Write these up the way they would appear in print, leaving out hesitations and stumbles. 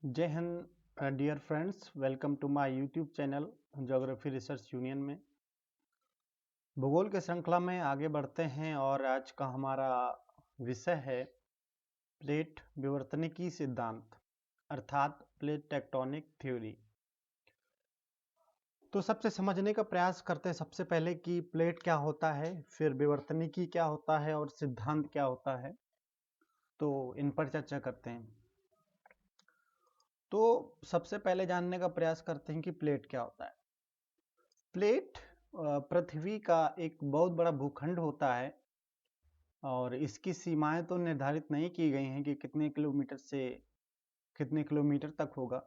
जय Hind dear friends, welcome to my YouTube channel geography research union में। भूगोल के श्रृंखला में आगे बढ़ते हैं और आज का हमारा विषय है प्लेट विवर्तनिकी सिद्धांत अर्थात प्लेट टेक्टोनिक थ्योरी। तो सबसे समझने का प्रयास करते हैं सबसे पहले कि प्लेट क्या होता है, फिर विवर्तनिकी क्या होता है और सिद्धांत क्या होता है। तो इन पर चर्चा करते हैं। तो सबसे पहले जानने का प्रयास करते हैं कि प्लेट क्या होता है। प्लेट पृथ्वी का एक बहुत बड़ा भूखंड होता है और इसकी सीमाएं तो निर्धारित नहीं की गई हैं कि कितने किलोमीटर से कितने किलोमीटर तक होगा,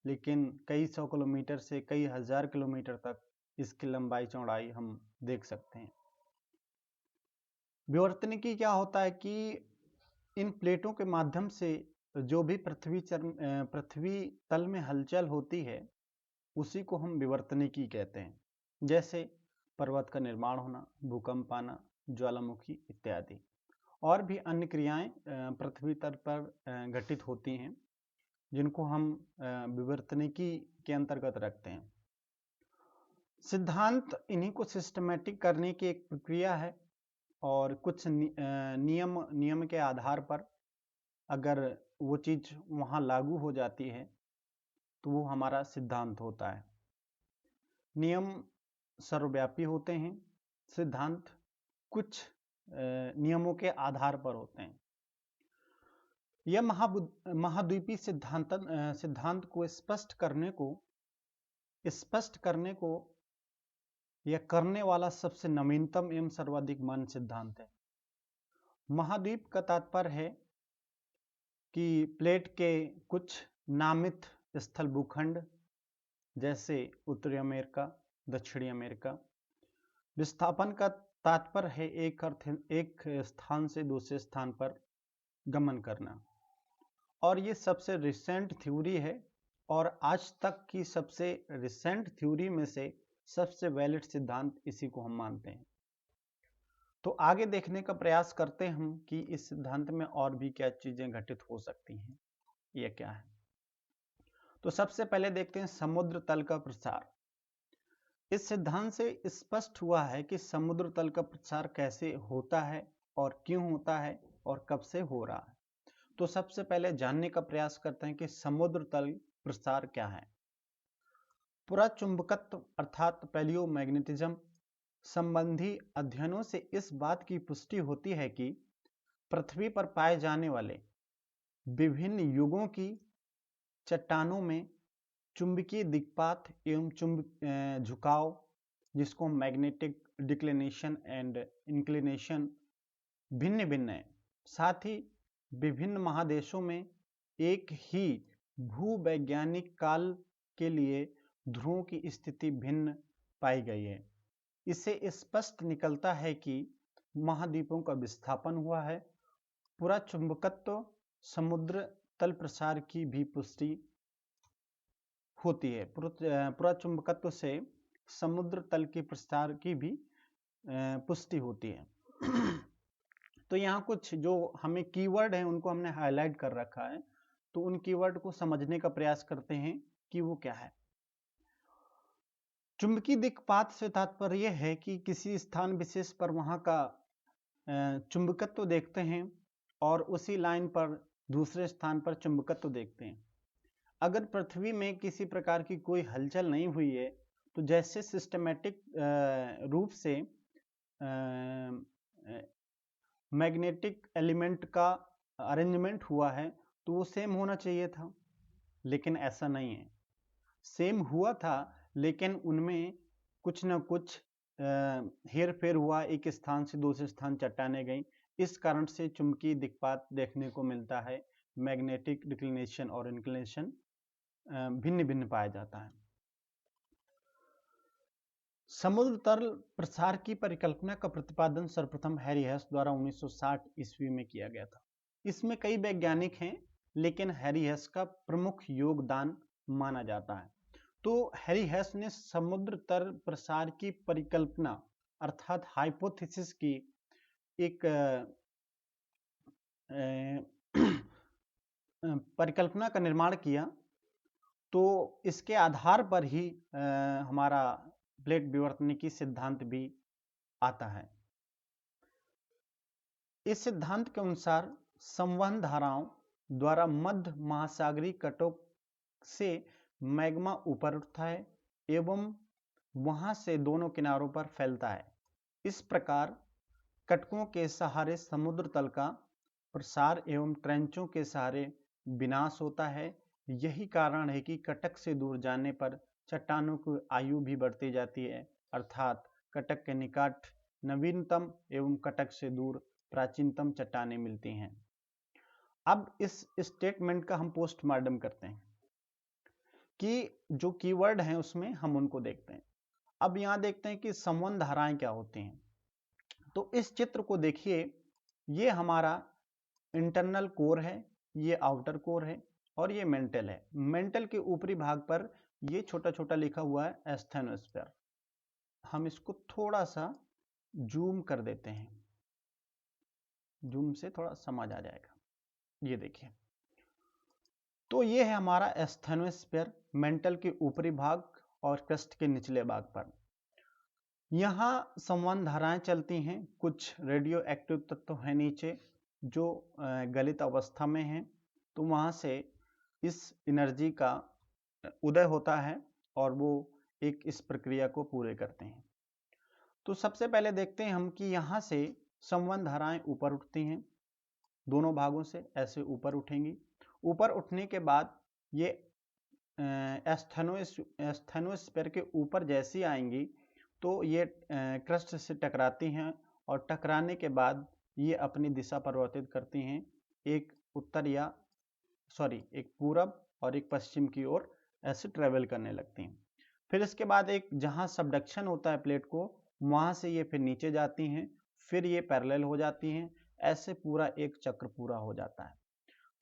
लेकिन कई सौ किलोमीटर से कई हजार किलोमीटर तक इसकी लंबाई चौड़ाई हम देख सकते हैं। विवर्तनिकी क्या होता है कि इन प्लेटों के माध्यम से जो भी पृथ्वी तल में हलचल होती है उसी को हम विवर्तनिकी कहते हैं। जैसे पर्वत का निर्माण होना, भूकंप आना, ज्वालामुखी इत्यादि और भी अन्य क्रियाएं पृथ्वी तल पर घटित होती हैं जिनको हम विवर्तनिकी के अंतर्गत रखते हैं। सिद्धांत इन्हीं को सिस्टमेटिक करने की एक प्रक्रिया है और कुछ नियम के आधार पर अगर वो चीज वहां लागू हो जाती है तो वो हमारा सिद्धांत होता है। नियम सर्वव्यापी होते हैं, सिद्धांत कुछ नियमों के आधार पर होते हैं। यह महाद्वीपीय सिद्धांत को स्पष्ट करने को यह करने वाला सबसे नवीनतम एवं सर्वाधिक मान्य सिद्धांत है। महाद्वीप का तात्पर्य है कि प्लेट के कुछ नामित स्थल भूखंड जैसे उत्तरी अमेरिका, दक्षिणी अमेरिका। विस्थापन का तात्पर्य है एक स्थान से दूसरे स्थान पर गमन करना। और ये सबसे रिसेंट थ्योरी है और आज तक की सबसे रिसेंट थ्योरी में से सबसे वैलिड सिद्धांत इसी को हम मानते हैं। तो आगे देखने का प्रयास करते हैं हम कि इस सिद्धांत में और भी क्या चीजें घटित हो सकती हैं, ये क्या है। तो सबसे पहले देखते हैं समुद्र तल का प्रसार। इस सिद्धांत से स्पष्ट हुआ है कि समुद्र तल का प्रसार कैसे होता है और क्यों होता है और कब से हो रहा है। तो सबसे पहले जानने का प्रयास करते हैं कि समुद्र तल प्रसार क्या है। पुराचुंबकत्व अर्थात पैलियोमैग्नेटिज्म संबंधी अध्ययनों से इस बात की पुष्टि होती है कि पृथ्वी पर पाए जाने वाले विभिन्न युगों की चट्टानों में चुंबकीय दिक्पात एवं झुकाव, जिसको मैग्नेटिक डिक्लिनेशन एंड इंक्लिनेशन, भिन्न भिन्न है। साथ ही विभिन्न महादेशों में एक ही भूवैज्ञानिक काल के लिए ध्रुवों की स्थिति भिन्न पाई गई है। इससे स्पष्ट निकलता है कि महाद्वीपों का विस्थापन हुआ है। पूरा चुंबकत्व समुद्र तल प्रसार की भी पुष्टि होती है। पूरा चुंबकत्व से समुद्र तल के प्रसार की भी पुष्टि होती है। तो यहाँ कुछ जो हमें कीवर्ड हैं उनको हमने हाईलाइट कर रखा है, तो उन कीवर्ड को समझने का प्रयास करते हैं कि वो क्या है। चुंबकीय दिक्पात से तात्पर्य यह है कि किसी स्थान विशेष पर वहां का चुंबकत्व देखते हैं और उसी लाइन पर दूसरे स्थान पर चुंबकत्व देखते हैं। अगर पृथ्वी में किसी प्रकार की कोई हलचल नहीं हुई है तो जैसे सिस्टमेटिक रूप से मैग्नेटिक एलिमेंट का अरेंजमेंट हुआ है तो वो सेम होना चाहिए था, लेकिन ऐसा नहीं है। सेम हुआ था लेकिन उनमें कुछ ना कुछ हेर फेर हुआ, एक स्थान से दूसरे स्थान चट्टाने गई। इस कारण से चुंबकीय दिक्पात देखने को मिलता है। मैग्नेटिक डिक्लिनेशन और इंक्लिनेशन भिन्न भिन्न पाया जाता है। समुद्र तल प्रसार की परिकल्पना का प्रतिपादन सर्वप्रथम हैरी हेस द्वारा 1960 ईस्वी में किया गया था। इसमें कई वैज्ञानिक हैं लेकिन हैरी हेस का प्रमुख योगदान माना जाता है। तो हैरी हेस ने समुद्र तल प्रसार की परिकल्पना अर्थात हाइपोथेसिस की एक परिकल्पना का निर्माण किया तो इसके आधार पर ही हमारा प्लेट विवर्तनिकी सिद्धांत भी आता है। इस सिद्धांत के अनुसार संवहन धाराओं द्वारा मध्य महासागरीय कटों से मैग्मा ऊपर उठता है एवं वहां से दोनों किनारों पर फैलता है। इस प्रकार कटकों के सहारे समुद्र तल का प्रसार एवं ट्रेंचों के सहारे विनाश होता है। यही कारण है कि कटक से दूर जाने पर चट्टानों की आयु भी बढ़ती जाती है, अर्थात कटक के निकट नवीनतम एवं कटक से दूर प्राचीनतम चट्टानें मिलती हैं। अब इस स्टेटमेंट का हम पोस्टमार्टम करते हैं कि जो कीवर्ड हैं उसमें हम उनको देखते हैं। अब यहां देखते हैं कि संवहन धाराएं क्या होती हैं। तो इस चित्र को देखिए, ये हमारा इंटरनल कोर है, ये आउटर कोर है और ये मेंटल है। मेंटल के ऊपरी भाग पर ये छोटा छोटा लिखा हुआ है एस्थेनोस्फीयर। हम इसको थोड़ा सा जूम कर देते हैं, जूम से थोड़ा समझ आ जाएगा। ये देखिए, तो ये है हमारा एस्थेनोस्फीयर मेंटल के ऊपरी भाग और क्रस्ट के निचले भाग पर। यहाँ संवहन धाराएं चलती हैं। कुछ रेडियो एक्टिव तत्व हैं नीचे जो गलित अवस्था में हैं, तो वहाँ से इस एनर्जी का उदय होता है और वो एक इस प्रक्रिया को पूरे करते हैं। तो सबसे पहले देखते हैं हम कि यहाँ से संवहन धाराएं ऊपर उठती हैं, दोनों भागों से ऐसे ऊपर उठेंगी। ऊपर उठने के बाद ये एस्थेनोस्फीयर के ऊपर जैसी आएंगी तो ये क्रस्ट से टकराती हैं और टकराने के बाद ये अपनी दिशा परिवर्तित करती हैं, एक पूरब और एक पश्चिम की ओर ऐसे ट्रेवल करने लगती हैं। फिर इसके बाद एक जहां सबडक्शन होता है प्लेट को, वहां से ये फिर नीचे जाती हैं, फिर ये पैरेलल हो जाती हैं, ऐसे पूरा एक चक्र पूरा हो जाता है।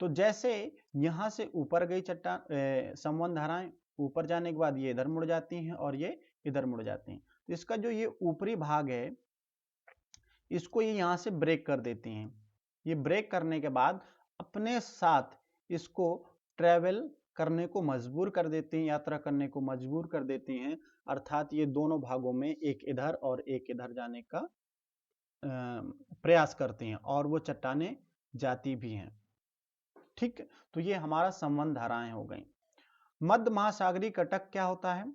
तो जैसे यहां से ऊपर गई चट्टान संवहन धाराएं, ऊपर जाने के बाद ये इधर मुड़ जाती हैं और ये इधर मुड़ जाती हैं। तो इसका जो ये ऊपरी भाग है इसको ये यहाँ से ब्रेक कर देती हैं। ये ब्रेक करने के बाद अपने साथ इसको ट्रेवल करने को मजबूर कर देती हैं, यात्रा करने को मजबूर कर देती हैं, अर्थात ये दोनों भागों में एक इधर और एक इधर जाने का प्रयास करती हैं और वो चट्टानें जाती भी हैं। ठीक, तो ये हमारा संवहन धाराएं हो गई। मध्य महासागरीय कटक क्या होता है?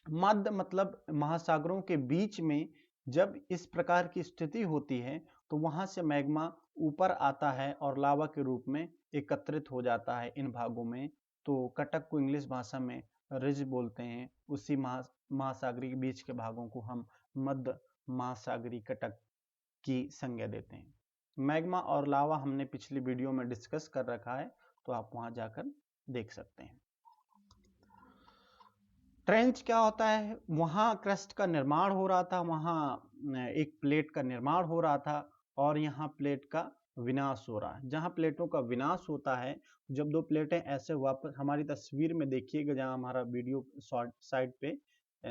मध्य मतलब महासागरों के बीच में जब इस प्रकार की स्थिति होती है तो वहां से मैग्मा ऊपर आता है और लावा के रूप में एकत्रित हो जाता है इन भागों में। तो कटक को इंग्लिश भाषा में रिज बोलते हैं। उसी महासागरीय बीच के भागों को हम मध्य महासागरीय कटक की संज्ञा देते हैं। मैग्मा और लावा हमने पिछली वीडियो में डिस्कस कर रखा है, तो आप वहां जाकर देख सकते हैं। ट्रेंच क्या होता है? वहां क्रस्ट का निर्माण हो रहा था, वहां एक प्लेट का निर्माण हो रहा था और यहाँ प्लेट का विनाश हो रहा है। जहां प्लेटों का विनाश होता है, जब दो प्लेटें ऐसे वापस, हमारी तस्वीर में देखिएगा जहां हमारा वीडियो साइड पे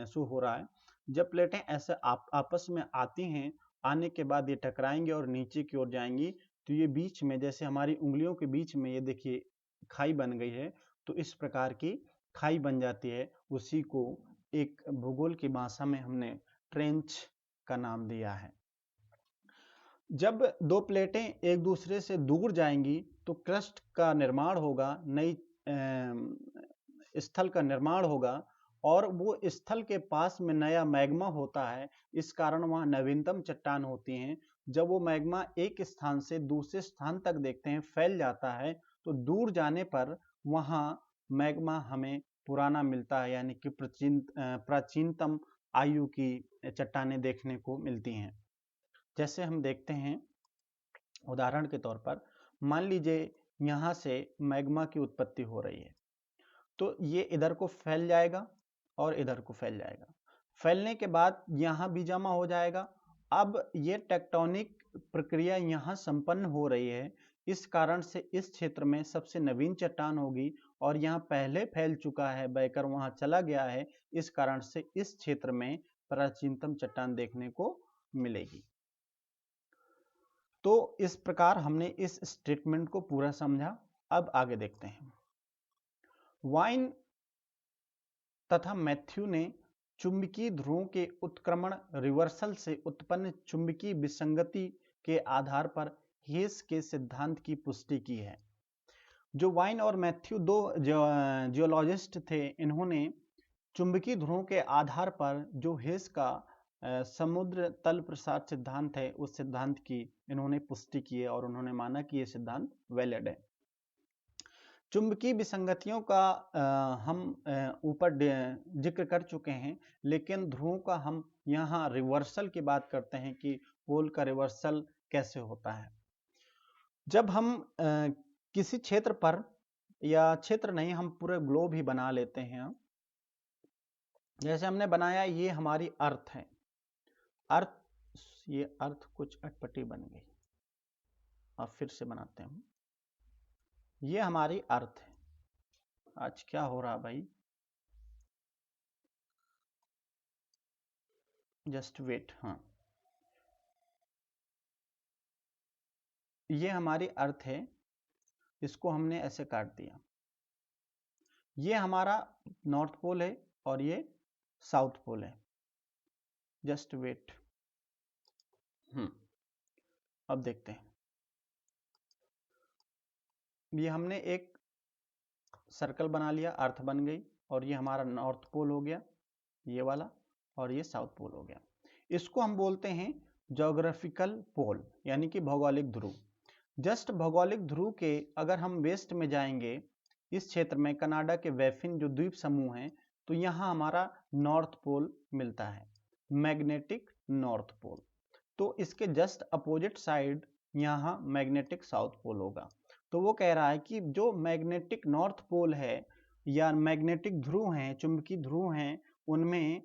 शो हो रहा है, जब प्लेटें ऐसे आपस में आती हैं, आने के बाद ये टकराएंगे और नीचे की ओर जाएंगी, तो ये बीच में जैसे हमारी उंगलियों के बीच में ये देखिए खाई बन गई है, तो इस प्रकार की खाई बन जाती है। उसी को एक भूगोल की भाषा में हमने ट्रेंच का नाम दिया है। जब दो प्लेटें एक दूसरे से दूर जाएंगी तो क्रस्ट का निर्माण होगा, नई स्थल का निर्माण होगा और वो स्थल के पास में नया मैग्मा होता है। इस कारण वहाँ नवीनतम चट्टान होती हैं। जब वो मैग्मा एक स्थान से दूसरे स्थान तक देखते हैं फैल जाता है, तो दूर जाने पर वहाँ मैग्मा हमें पुराना मिलता है, यानी कि प्राचीनतम आयु की चट्टानें देखने को मिलती हैं। जैसे हम देखते हैं उदाहरण के तौर पर, मान लीजिए यहाँ से मैग्मा की उत्पत्ति हो रही है, तो ये इधर को फैल जाएगा और इधर को फैल जाएगा। फैलने के बाद यहाँ भी जमा हो जाएगा। अब ये टेक्टोनिक प्रक्रिया यहाँ संपन्न हो रही है, इस कारण से इस क्षेत्र में सबसे नवीन चट्टान होगी और यहाँ पहले फैल चुका है, बहकर वहां चला गया है, इस कारण से इस क्षेत्र में प्राचीनतम चट्टान देखने को मिलेगी। तो इस प्रकार हमने इस स्टेटमेंट को पूरा समझा अब आगे देखते हैं। वाइन तथा मैथ्यू ने चुंबकीय ध्रुवों के उत्क्रमण रिवर्सल से उत्पन्न चुंबकीय विसंगति के आधार पर हेस के सिद्धांत की पुष्टि की है। जो वाइन और मैथ्यू दो जियोलॉजिस्ट थे, इन्होंने चुंबकीय ध्रुवों के आधार पर जो हेस का समुद्र तल प्रसार सिद्धांत है, उस सिद्धांत की इन्होंने पुष्टि की है और उन्होंने माना कि यह सिद्धांत वैलिड है। चुंबकीय विसंगतियों का हम ऊपर जिक्र कर चुके हैं, लेकिन ध्रुवों का हम यहाँ रिवर्सल की बात करते हैं कि पोल का रिवर्सल कैसे होता है। जब हम किसी क्षेत्र पर, या क्षेत्र नहीं, हम पूरे ग्लोब ही बना लेते हैं, जैसे हमने बनाया, ये हमारी अर्थ है। अर्थ, ये अर्थ कुछ अटपटी बन गई, अब फिर से बनाते हैं। ये हमारी अर्थ है। आज क्या हो रहा भाई, जस्ट वेट। हाँ, ये हमारी अर्थ है, इसको हमने ऐसे काट दिया। ये हमारा नॉर्थ पोल है और ये साउथ पोल है। Just wait. अब देखते हैं। ये हमने एक सर्कल बना लिया, अर्थ बन गई, और ये हमारा नॉर्थ पोल हो गया, ये वाला, और ये साउथ पोल हो गया। इसको हम बोलते हैं ज्योग्राफिकल पोल, यानी कि भौगोलिक ध्रुव। जस्ट भौगोलिक ध्रुव के अगर हम वेस्ट में जाएंगे, इस क्षेत्र में कनाडा के बैफिन जो द्वीप समूह हैं, तो यहाँ हमारा नॉर्थ पोल मिलता है, मैग्नेटिक नॉर्थ पोल। तो इसके जस्ट अपोजिट साइड यहाँ मैग्नेटिक साउथ पोल होगा। तो वो कह रहा है कि जो मैग्नेटिक नॉर्थ पोल है या मैग्नेटिक ध्रुव हैं, चुंबकीय ध्रुव हैं, उनमें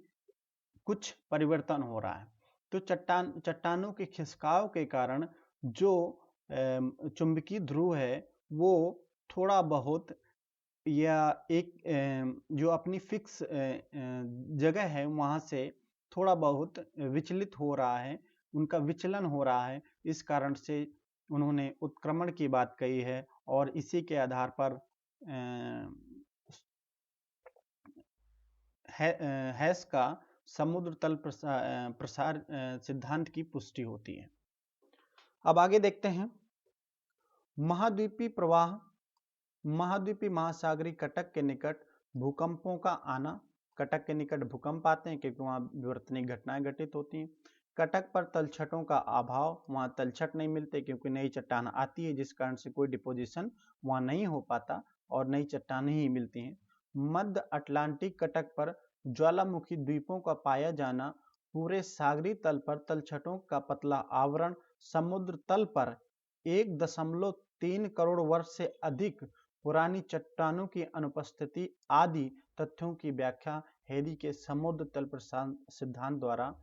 कुछ परिवर्तन हो रहा है। तो चट्टानों के खिसकाव के कारण जो चुंबकीय ध्रुव है वो थोड़ा बहुत, या एक जो अपनी फिक्स जगह है वहां से थोड़ा बहुत विचलित हो रहा है, उनका विचलन हो रहा है। इस कारण से उन्होंने उत्क्रमण की बात कही है, और इसी के आधार पर हैस का समुद्र तल प्रसार सिद्धांत की पुष्टि होती है। अब आगे देखते हैं। महाद्वीपीय प्रवाह, महाद्वीपीय महासागरीय कटक के निकट भूकंपों का आना। कटक के निकट भूकंप आते हैं क्योंकि वहां विवर्तनिक घटनाएं घटित होती हैं। कटक पर तलछटों का अभाव, वहां तलछट नहीं मिलते क्योंकि नई चट्टान आती है, जिस कारण से कोई डिपोजिशन वहां नहीं हो पाता और नई चट्टानें ही मिलती हैं। मध्य अटलांटिक कटक पर ज्वालामुखी द्वीपों का पाया जाना। पूरे सागरीय तल पर तलछटों का पतला आवरण। समुद्र तल पर 1.3 करोड़ वर्ष से अधिक पुरानी चट्टानों की अनुपस्थिति आदि तथ्यों की व्याख्या हेरी के समुद्र तल प्रसार सिद्धांत द्वारा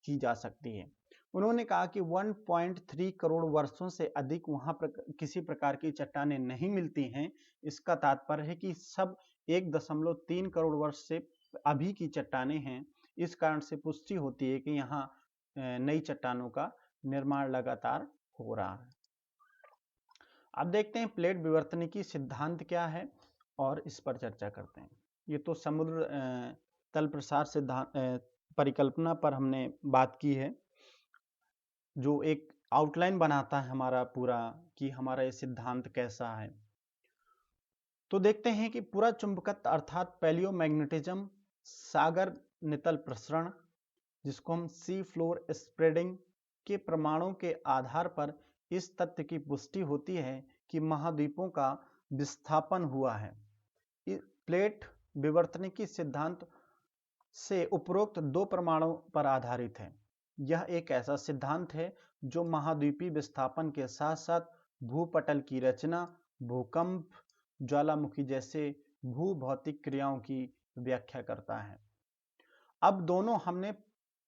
की जा सकती है। उन्होंने कहा कि 1.3 करोड़ वर्षों से अधिक वहां किसी प्रकार की चट्टानें नहीं मिलती हैं। इसका तात्पर्य है कि सब 1.3 करोड़ वर्ष से अभी की चट्टानें हैं। इस कारण से पुष्टि होती है कि यहाँ नई चट्टानों का निर्माण लगातार हो रहा है। अब देखते हैं प्लेट विवर्तनिकी सिद्धांत क्या है और इस पर चर्चा करते हैं। ये तो समुद्र तल प्रसार सिद्धांत परिकल्पना पर हमने बात की है, जो एक आउटलाइन बनाता है हमारा पूरा कि हमारा ये सिद्धांत कैसा है। तो देखते हैं कि पूरा चुंबकत्व अर्थात पैलियोमैग्नेटिज्म, सागर नितल प्रसरण, जिसको हम सी फ्लोर स्प्रेडिंग के प्रमाणों के आधार पर इस तथ्य की पुष्टि होती है कि महाद्वीपों का विस्थापन हुआ है। प्लेट विवर्तनिकी सिद्धांत से उपरोक्त दो प्रमाणों पर आधारित है। यह एक ऐसा सिद्धांत है जो महाद्वीपीय विस्थापन के साथ साथ भूपटल की रचना, भूकंप, ज्वालामुखी जैसे भूभौतिक क्रियाओं की व्याख्या करता है। अब दोनों हमने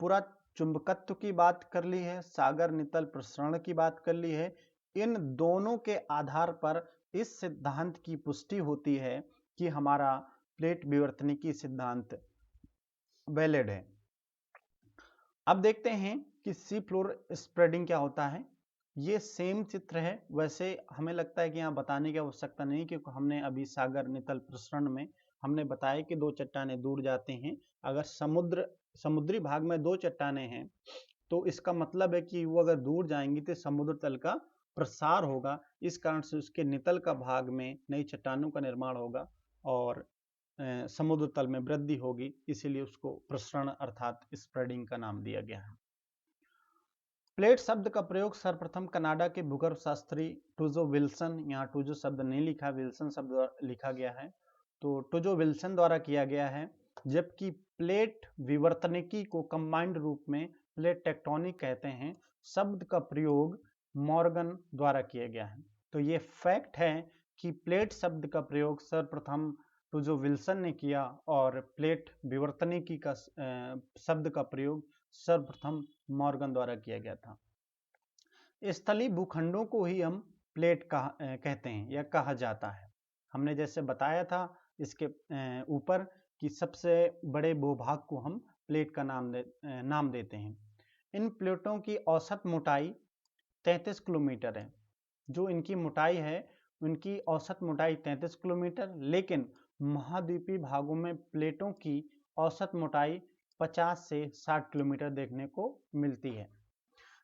पूरा चुंबकत्व की बात कर ली है, सागर नितल प्रसरण की बात कर ली है। इन दोनों के आधार पर इस सिद्धांत की पुष्टि होती है कि हमारा प्लेट विवर्तनिकी सिद्धांत वैलिड है। अब देखते हैं कि सी फ्लोर स्प्रेडिंग क्या होता है। ये सेम चित्र है। वैसे हमें लगता है कि यहाँ बताने की आवश्यकता नहीं, क्योंकि हमने अभी सागर नितल प्रसरण में हमने बताया कि दो चट्टानें दूर जाते हैं। अगर समुद्री भाग में दो चट्टानें हैं तो इसका मतलब है कि वो अगर दूर जाएंगी तो समुद्र तल का प्रसार होगा, इस कारण से उसके नितल का भाग में नई चट्टानों का निर्माण होगा और समुद्र तल में वृद्धि होगी, इसीलिए उसको प्रसरण अर्थात स्प्रेडिंग का नाम दिया गया है। प्लेट शब्द का प्रयोग सर्वप्रथम कनाडा के भूगर्भ शास्त्री टूजो विल्सन, यहाँ टूजो शब्द नहीं लिखा, विल्सन शब्द लिखा गया है, तो टूजो विल्सन द्वारा किया गया है। जबकि प्लेट विवर्तनिकी को कंबाइंड रूप में प्लेट टेक्टोनिक कहते हैं, शब्द का प्रयोग मॉर्गन द्वारा किया गया है। तो ये फैक्ट है कि प्लेट शब्द का प्रयोग सर्वप्रथम टूजो विल्सन ने किया और प्लेट विवर्तनिकी का शब्द का प्रयोग सर्वप्रथम मॉर्गन द्वारा किया गया था। स्थलीय भूखंडों को ही हम प्लेट कहते हैं या कहा जाता है। हमने जैसे बताया था इसके ऊपर कि सबसे बड़े भूभाग को हम प्लेट का नाम देते हैं। इन प्लेटों की औसत मोटाई 33 किलोमीटर है। जो इनकी मोटाई है उनकी औसत मोटाई 33 किलोमीटर, लेकिन महाद्वीपीय भागों में प्लेटों की औसत मोटाई 50 से 60 किलोमीटर देखने को मिलती है।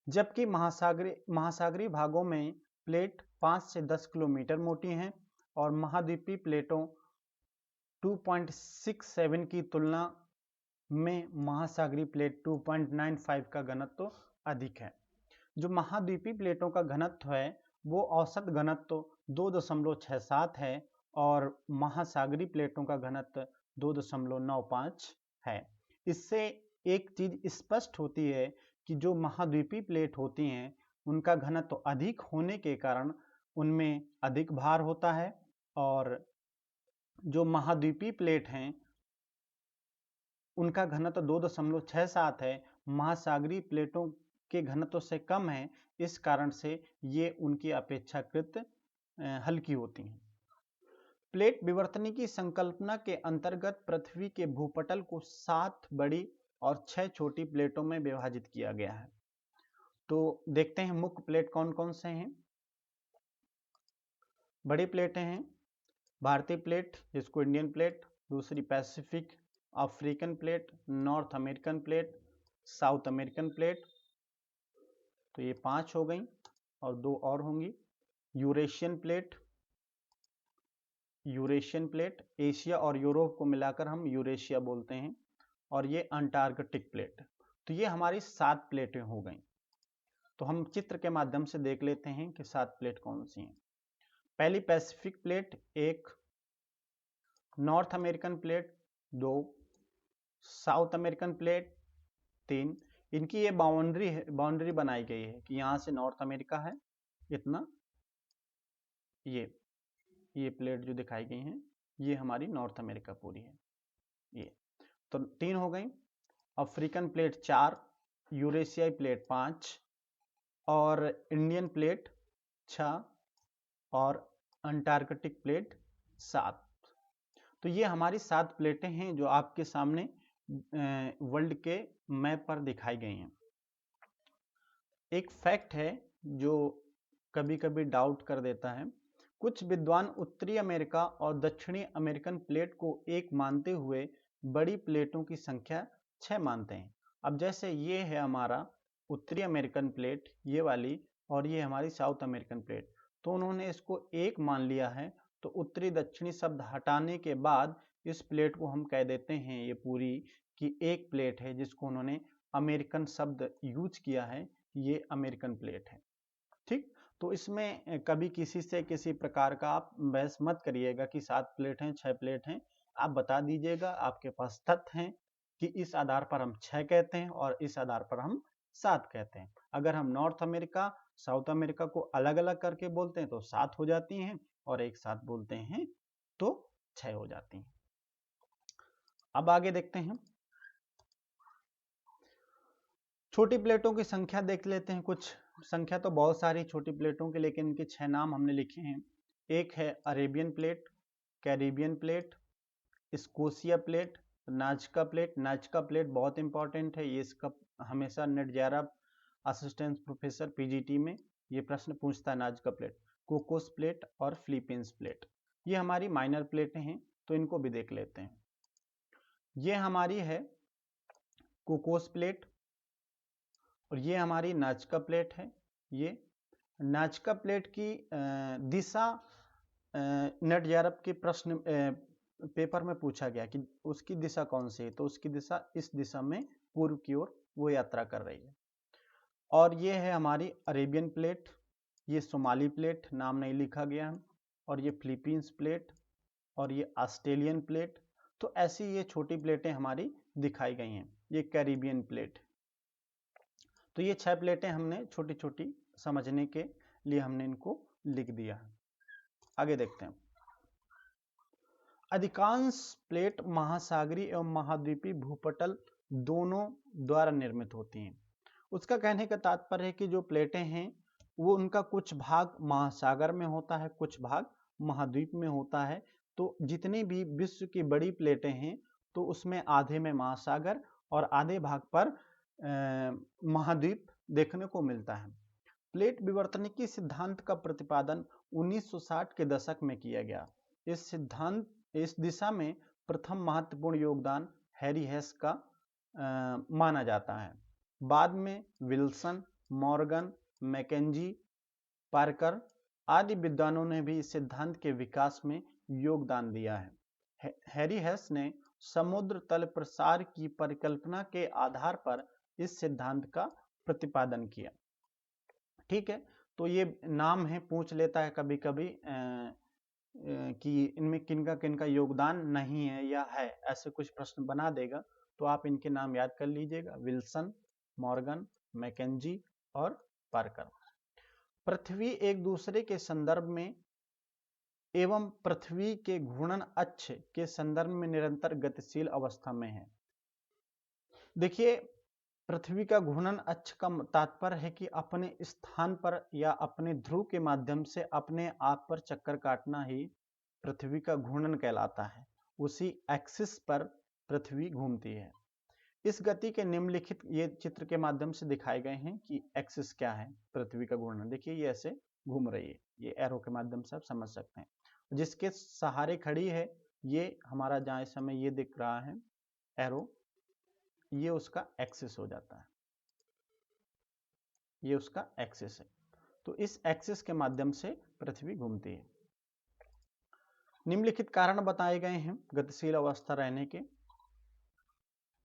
जबकि महासागरीय भागों में प्लेट 5 से 10 किलोमीटर मोटी हैं और महाद्वीपीय प्लेटों 2.67 की तुलना में महासागरीय प्लेट 2.95 का घनत्व अधिक है। जो महाद्वीपीय प्लेटों का घनत्व है वो औसत घनत्व 2.67 है और महासागरीय प्लेटों का घनत्व 2.95 है। इससे एक चीज स्पष्ट होती है कि जो महाद्वीपीय प्लेट होती हैं उनका घनत्व अधिक होने के कारण उनमें अधिक भार होता है, और जो महाद्वीपीय प्लेट हैं उनका घनत्व 2.67 है, महासागरीय प्लेटों के घनत्व से कम है, इस कारण से ये उनकी अपेक्षाकृत हल्की होती हैं। प्लेट विवर्तनी की संकल्पना के अंतर्गत पृथ्वी के भूपटल को 7 बड़ी और 6 छोटी प्लेटों में विभाजित किया गया है। तो देखते हैं मुख्य प्लेट कौन कौन से हैं। बड़ी प्लेटें हैं भारतीय प्लेट जिसको इंडियन प्लेट, दूसरी Pacific African plate, north American plate, south American plate, तो ये 5 हो गई और 2 और होंगी। यूरेशियन प्लेट एशिया और यूरोप को मिलाकर हम यूरेशिया बोलते हैं, और ये अंटार्कटिक प्लेट। तो ये हमारी 7 प्लेटें हो गई। तो हम चित्र के माध्यम से देख लेते हैं कि 7 प्लेट कौन सी हैं। पहली Pacific plate 1, north American plate 2, south American plate 3। इनकी ये बाउंड्री बनाई गई है कि यहाँ से नॉर्थ अमेरिका है इतना, ये प्लेट जो दिखाई गई हैं ये हमारी नॉर्थ अमेरिका पूरी है। ये तो 3 हो गई। अफ्रीकन प्लेट 4, यूरेशियाई प्लेट 5 और इंडियन प्लेट 6 और अंटार्कटिक प्लेट 7। तो ये हमारी 7 प्लेटें हैं जो आपके सामने वर्ल्ड के मैप पर दिखाई गई हैं। एक फैक्ट है जो कभी कभी डाउट कर देता है। कुछ विद्वान उत्तरी अमेरिका और दक्षिणी अमेरिकन प्लेट को एक मानते हुए बड़ी प्लेटों की संख्या 6 मानते हैं। अब जैसे ये है हमारा उत्तरी अमेरिकन प्लेट ये वाली, और ये हमारी साउथ अमेरिकन प्लेट, तो उन्होंने इसको एक मान लिया है। तो उत्तरी दक्षिणी शब्द हटाने के बाद इस प्लेट को हम कह देते हैं ये पूरी कि एक प्लेट है, जिसको उन्होंने अमेरिकन शब्द यूज किया है, ये अमेरिकन प्लेट है। ठीक, तो इसमें कभी किसी से किसी प्रकार का आप बहस मत करिएगा कि 7 प्लेट हैं 6 प्लेट हैं। आप बता दीजिएगा आपके पास तथ्य हैं कि इस आधार पर हम 6 कहते हैं और इस आधार पर हम 7 कहते हैं। अगर हम नॉर्थ अमेरिका साउथ अमेरिका को अलग अलग करके बोलते हैं तो 7 हो जाती हैं, और एक साथ बोलते हैं तो 6 हो जाती हैं। अब आगे देखते हैं, छोटी प्लेटों की संख्या देख लेते हैं। कुछ संख्या तो बहुत सारी छोटी प्लेटों की, लेकिन इनके 6 नाम हमने लिखे हैं। एक है Arabian plate, Caribbean plate, Scotia plate, नाजका plate. नाजका plate बहुत इंपॉर्टेंट है, ये इसका हमेशा नेट जा रहा असिस्टेंट प्रोफेसर पीजीटी में ये प्रश्न पूछता है नाजका प्लेट, कोकोस प्लेट और फिलीपींस प्लेट। ये हमारी माइनर प्लेटें हैं, तो इनको भी देख लेते हैं। ये हमारी है कोकोस प्लेट और ये हमारी नाजका प्लेट है। ये नाजका प्लेट की दिशा नेट जेआरएफ के प्रश्न पेपर में पूछा गया कि उसकी दिशा कौन सी है, तो उसकी दिशा इस दिशा में पूर्व की ओर वो यात्रा कर रही है। और ये है हमारी अरेबियन प्लेट, ये सोमाली प्लेट, नाम नहीं लिखा गया है, और ये फिलीपींस प्लेट और ये ऑस्ट्रेलियन प्लेट। तो ऐसी ये छोटी प्लेटें हमारी दिखाई गई हैं। ये कैरिबियन प्लेट। तो ये 6 प्लेटें हमने छोटी छोटी समझने के लिए हमने इनको लिख दिया है। आगे देखते हैं। अधिकांश प्लेट महासागरीय एवं महाद्वीपीय भूपटल दोनों द्वारा निर्मित होती हैं। उसका कहने का तात्पर्य है कि जो प्लेटें हैं वो उनका कुछ भाग महासागर में होता है, कुछ भाग महाद्वीप में होता है। तो जितनी भी विश्व की बड़ी प्लेटें हैं तो उसमें आधे में महासागर और आधे भाग पर महाद्वीप देखने को मिलता है। प्लेट विवर्तनिकी सिद्धांत का प्रतिपादन 1960 के दशक में किया गया। इस दिशा में प्रथम महत्वपूर्ण योगदान हैरी हेस का माना जाता है। बाद में विल्सन, मॉर्गन, मैकेंजी, पार्कर आदि विद्वानों ने भी इस सिद्धांत के विकास में योगदान दिया है। हैरी हेस ने समुद्र तल प्रसार की परिकल्पना के आधार पर इस सिद्धांत का प्रतिपादन किया। ठीक है, तो ये नाम है, पूछ लेता है कभी कभी कि इनमें किनका किनका योगदान नहीं है या है, ऐसे कुछ प्रश्न बना देगा, तो आप इनके नाम याद कर लीजिएगा, विल्सन, मॉर्गन, मैकेंजी और पार्कर। पृथ्वी एक दूसरे के संदर्भ में एवं पृथ्वी के घूर्णन अक्ष के संदर्भ में निरंतर गतिशील अवस्था में है। देखिए, पृथ्वी का घूर्णन अक्ष का तात्पर्य है कि अपने स्थान पर या अपने ध्रुव के माध्यम से अपने आप पर चक्कर काटना ही पृथ्वी का घूर्णन कहलाता है। उसी एक्सिस पर पृथ्वी घूमती है। इस गति के निम्नलिखित ये चित्र के माध्यम से दिखाए गए हैं कि एक्सिस क्या है पृथ्वी का घूर्णन। देखिए, ये ऐसे घूम रही है, ये एरो के माध्यम से आप समझ सकते हैं। जिसके सहारे खड़ी है, ये हमारा जहां इस समय ये दिख रहा है एरो, ये उसका एक्सिस हो जाता है, ये उसका एक्सिस है। तो इस एक्सिस के माध्यम से पृथ्वी घूमती है। निम्नलिखित कारण बताए गए हैं गतिशील अवस्था रहने के।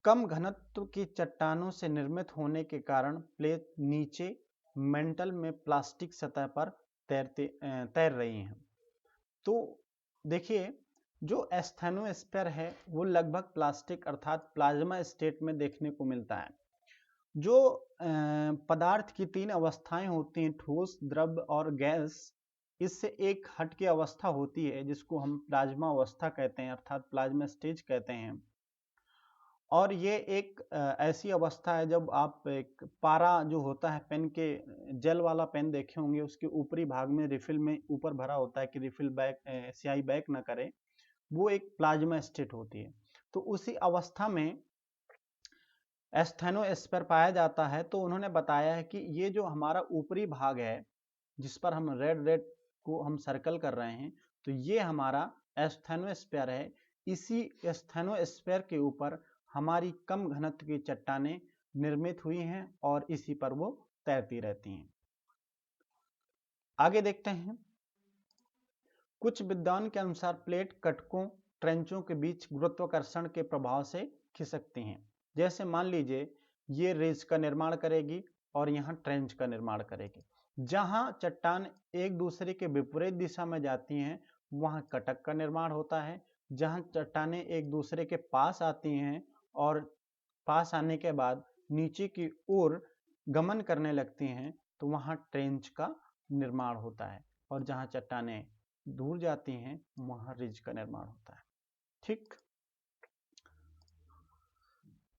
कम घनत्व की चट्टानों से निर्मित होने के कारण प्लेट नीचे मेंटल में प्लास्टिक सतह पर तैर रही हैं। तो देखिए, जो एस्थेनोस्फीयर है वो लगभग प्लास्टिक अर्थात प्लाज्मा स्टेट में देखने को मिलता है। जो पदार्थ की 3 अवस्थाएं होती हैं, ठोस, द्रव और गैस, इससे एक हटके अवस्था होती है जिसको हम प्लाज्मा अवस्था कहते हैं अर्थात प्लाज्मा स्टेज कहते हैं। और ये एक ऐसी अवस्था है जब आप एक पारा जो होता है पेन के, जेल वाला पेन देखे होंगे, उसके ऊपरी भाग में रिफिल में ऊपर भरा होता है कि रिफिल बैक स्याही बैक ना करे, वो एक प्लाज्मा स्टेट होती है। तो उसी अवस्था में एस्थेनोस्फीयर पाया जाता है। तो उन्होंने बताया है कि ये जो हमारा ऊपरी भाग है जिस पर हम रेड को हम सर्कल कर रहे हैं, तो ये हमारा एस्थेनोस्फीयर है। इसी एस्थेनोस्फीयर के ऊपर हमारी कम घनत्व की चट्टानें निर्मित हुई हैं और इसी पर वो तैरती रहती हैं। आगे देखते हैं। कुछ विद्वान के अनुसार प्लेट कटकों, ट्रेंचों के बीच गुरुत्वाकर्षण के प्रभाव से खिसकती हैं। जैसे मान लीजिए ये रिज का निर्माण करेगी और यहाँ ट्रेंच का निर्माण करेगी। जहां चट्टान एक दूसरे के विपरीत दिशा में जाती हैं वहां कटक का निर्माण होता है। जहां चट्टानें एक दूसरे के पास आती हैं और पास आने के बाद नीचे की ओर गमन करने लगती हैं तो वहां ट्रेंच का निर्माण होता है। और जहां चट्टानें दूर जाती हैं वहां रिज का निर्माण होता है। ठीक।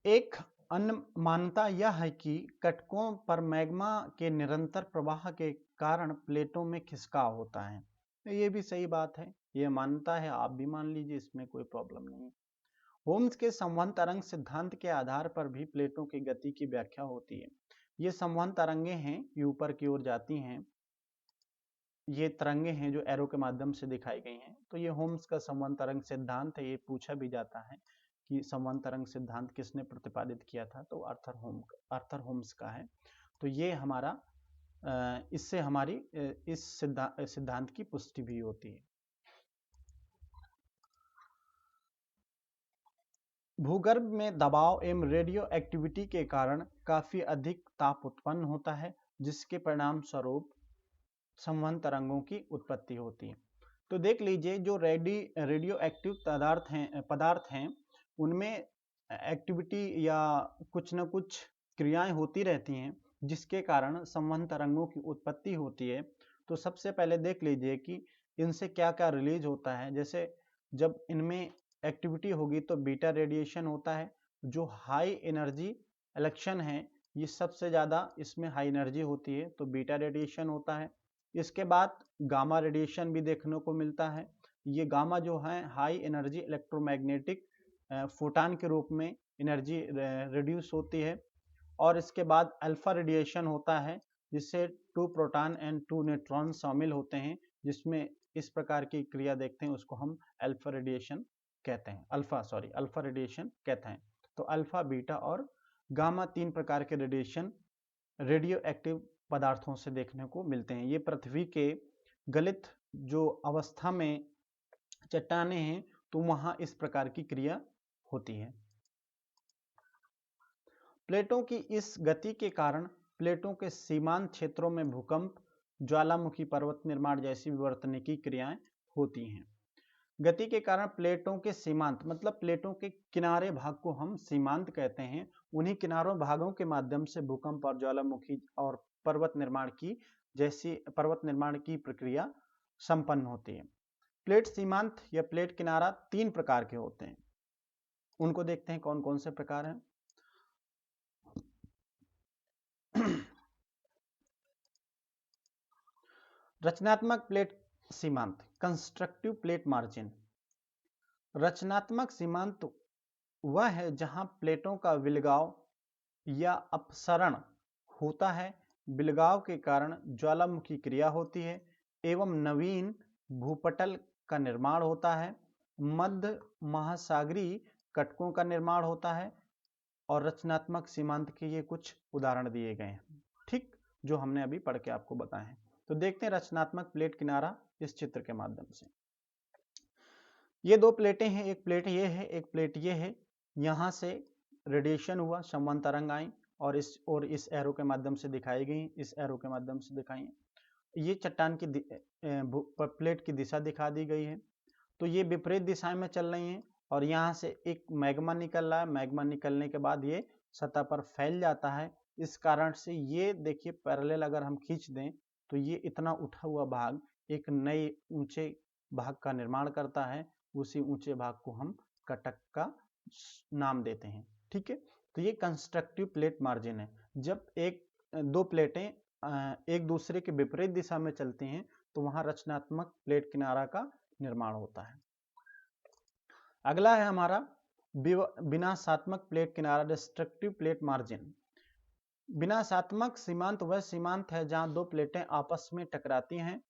एक अन्य मान्यता यह है कि कटकों पर मैग्मा के निरंतर प्रवाह के कारण प्लेटों में खिसकाव होता है। ये भी सही बात है, ये मान्यता है, आप भी मान लीजिए, इसमें कोई प्रॉब्लम नहीं है। होम्स के संवहन तरंग सिद्धांत के आधार पर भी प्लेटों की गति की व्याख्या होती है। ये संवहन तरंगे हैं, ये ऊपर की ओर जाती हैं ये तरंगे हैं जो एरो के माध्यम से दिखाई गई हैं। तो ये होम्स का संवहन तरंग सिद्धांत है। ये पूछा भी जाता है कि संवहन तरंग सिद्धांत किसने प्रतिपादित किया था, तो आर्थर होम्स का है। तो ये हमारा इससे हमारी इस सिद्धांत की पुष्टि भी होती है। भूगर्भ में दबाव एवं रेडियो एक्टिविटी के कारण काफी अधिक ताप उत्पन्न होता है, जिसके परिणाम स्वरूप संवहन तरंगों की उत्पत्ति होती है। तो देख लीजिए, जो रेडियो एक्टिव पदार्थ हैं उनमें एक्टिविटी या कुछ न कुछ क्रियाएं होती रहती हैं, जिसके कारण संवहन तरंगों की उत्पत्ति होती है। तो सबसे पहले देख लीजिए कि इनसे क्या क्या रिलीज होता है। जैसे जब इनमें एक्टिविटी होगी तो बीटा रेडिएशन होता है, जो हाई एनर्जी इलेक्शन है, ये सबसे ज़्यादा इसमें हाई एनर्जी होती है, तो बीटा रेडिएशन होता है। इसके बाद गामा रेडिएशन भी देखने को मिलता है। ये गामा जो है हाई एनर्जी इलेक्ट्रोमैग्नेटिक फोटॉन के रूप में एनर्जी रिड्यूस होती है। और इसके बाद अल्फा रेडिएशन होता है, जिससे 2 प्रोटॉन एंड 2 न्यूट्रॉन शामिल होते हैं, जिसमें इस प्रकार की क्रिया देखते हैं, उसको हम अल्फा रेडिएशन कहते हैं। अल्फा रेडिएशन कहते हैं। तो अल्फा, बीटा और गामा 3 प्रकार के रेडिएशन रेडियो एक्टिव पदार्थों से देखने को मिलते हैं। ये पृथ्वी के गलित जो अवस्था में चट्टानें हैं, तो वहां इस प्रकार की क्रिया होती है। प्लेटों की इस गति के कारण प्लेटों के सीमांत क्षेत्रों में भूकंप, ज्वालामुखी पर्वत निर्माण जैसी विवर्तनिकी क्रियाएं होती हैं। गति के कारण प्लेटों के सीमांत मतलब प्लेटों के किनारे भाग को हम सीमांत कहते हैं। उन्हीं किनारों भागों के माध्यम से भूकंप और ज्वालामुखी और पर्वत निर्माण की प्रक्रिया संपन्न होती है। प्लेट सीमांत या प्लेट किनारा 3 प्रकार के होते हैं। उनको देखते हैं कौन कौन से प्रकार हैं। रचनात्मक प्लेट सीमांत, कंस्ट्रक्टिव प्लेट मार्जिन। रचनात्मक सीमांत वह है जहां प्लेटों का विलगाव या अपसरण होता है। विलगाव के कारण ज्वालामुखी क्रिया होती है एवं नवीन भूपटल का निर्माण होता है। मध्य महासागरीय कटकों का निर्माण होता है। और रचनात्मक सीमांत के ये कुछ उदाहरण दिए गए हैं, ठीक, जो हमने अभी पढ़ के आपको बताए हैं। तो देखते हैं रचनात्मक प्लेट किनारा इस चित्र के माध्यम से। ये 2 प्लेटें हैं, एक प्लेट ये है, एक प्लेट ये है। यहाँ से रेडिएशन हुआ, संवहन तरंग आई और इस एरो के माध्यम से दिखाई गई, इस एरो के माध्यम से दिखाई। ये चट्टान की प्लेट की दिशा दिखा दी गई है। तो ये विपरीत दिशा में चल रही हैं और यहाँ से एक मैग्मा निकल रहा है। मैग्मा निकलने के बाद ये सतह पर फैल जाता है। इस कारण से ये देखिए पैरेलल अगर हम खींच दें तो ये इतना उठा हुआ भाग एक नए ऊंचे भाग का निर्माण करता है। उसी ऊंचे भाग को हम कटक का नाम देते हैं, ठीक है। तो ये कंस्ट्रक्टिव प्लेट मार्जिन है। जब 2 प्लेटें एक दूसरे के विपरीत दिशा में चलती हैं तो वहां रचनात्मक प्लेट किनारा का निर्माण होता है। अगला है हमारा विनाशात्मक प्लेट किनारा, डिस्ट्रक्टिव प्लेट मार्जिन। विनाशात्मक सीमांत वह सीमांत है जहां 2 प्लेटें आपस में टकराती हैं।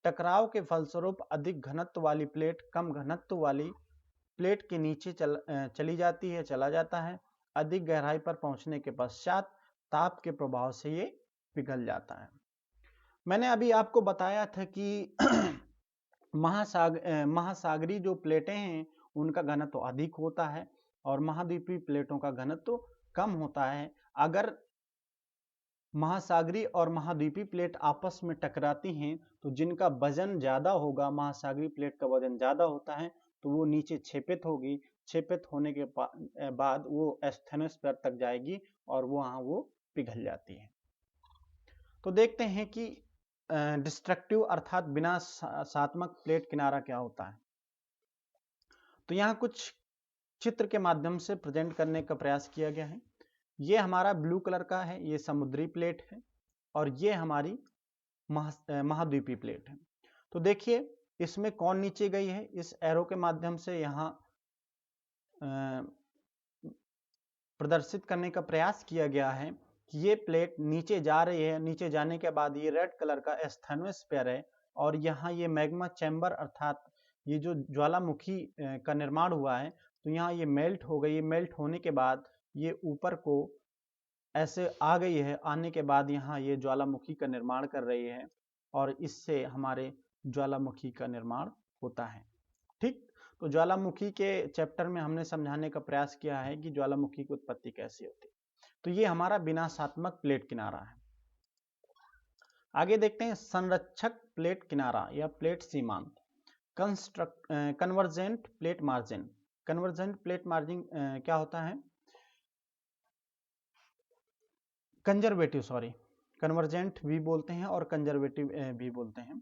टकराव के फलस्वरूप अधिक घनत्व वाली प्लेट कम घनत्व वाली प्लेट के नीचे चली जाती है, चला जाता है। अधिक गहराई पर पहुंचने के पश्चात ताप के प्रभाव से ये पिघल जाता है। मैंने अभी आपको बताया था कि महासागरीय जो प्लेटें हैं उनका घनत्व अधिक होता है और महाद्वीपीय प्लेटों का घनत्व कम होता है। अगर महासागरीय और महाद्वीपीय प्लेट आपस में टकराती हैं तो जिनका वजन ज्यादा होगा, महासागरीय प्लेट का वजन ज्यादा होता है, तो वो नीचे क्षेपित होगी। क्षेपित होने के बाद वो एस्थेनोस्फीयर तक जाएगी और वहां वो पिघल जाती है। तो देखते हैं कि डिस्ट्रक्टिव अर्थात विनाशात्मक प्लेट किनारा क्या होता है। तो यहाँ कुछ चित्र के माध्यम से प्रेजेंट करने का प्रयास किया गया है। ये हमारा ब्लू कलर का है, ये समुद्री प्लेट है और ये हमारी महाद्वीपीय प्लेट है। तो देखिए इसमें कौन नीचे गई है, इस एरो के माध्यम से यहाँ प्रदर्शित करने का प्रयास किया गया है कि ये प्लेट नीचे जा रही है। नीचे जाने के बाद ये रेड कलर का एस्थेनोस्फीयर है और यहाँ ये मैग्मा चैम्बर अर्थात ये जो ज्वालामुखी का निर्माण हुआ है, तो यहाँ ये मेल्ट हो गई। मेल्ट होने के बाद ये ऊपर को ऐसे आ गई है। आने के बाद यहाँ ये ज्वालामुखी का निर्माण कर रही है और इससे हमारे ज्वालामुखी का निर्माण होता है। ठीक, तो ज्वालामुखी के चैप्टर में हमने समझाने का प्रयास किया है कि ज्वालामुखी की उत्पत्ति कैसे होती है। तो ये हमारा विनाशात्मक प्लेट किनारा है। आगे देखते हैं संरक्षक प्लेट किनारा या प्लेट सीमांत। Convergent plate margin. Convergent plate margin क्या होता है? कंजर्वेटिव, सॉरी, कन्वर्जेंट भी बोलते हैं और कंजर्वेटिव भी बोलते हैं।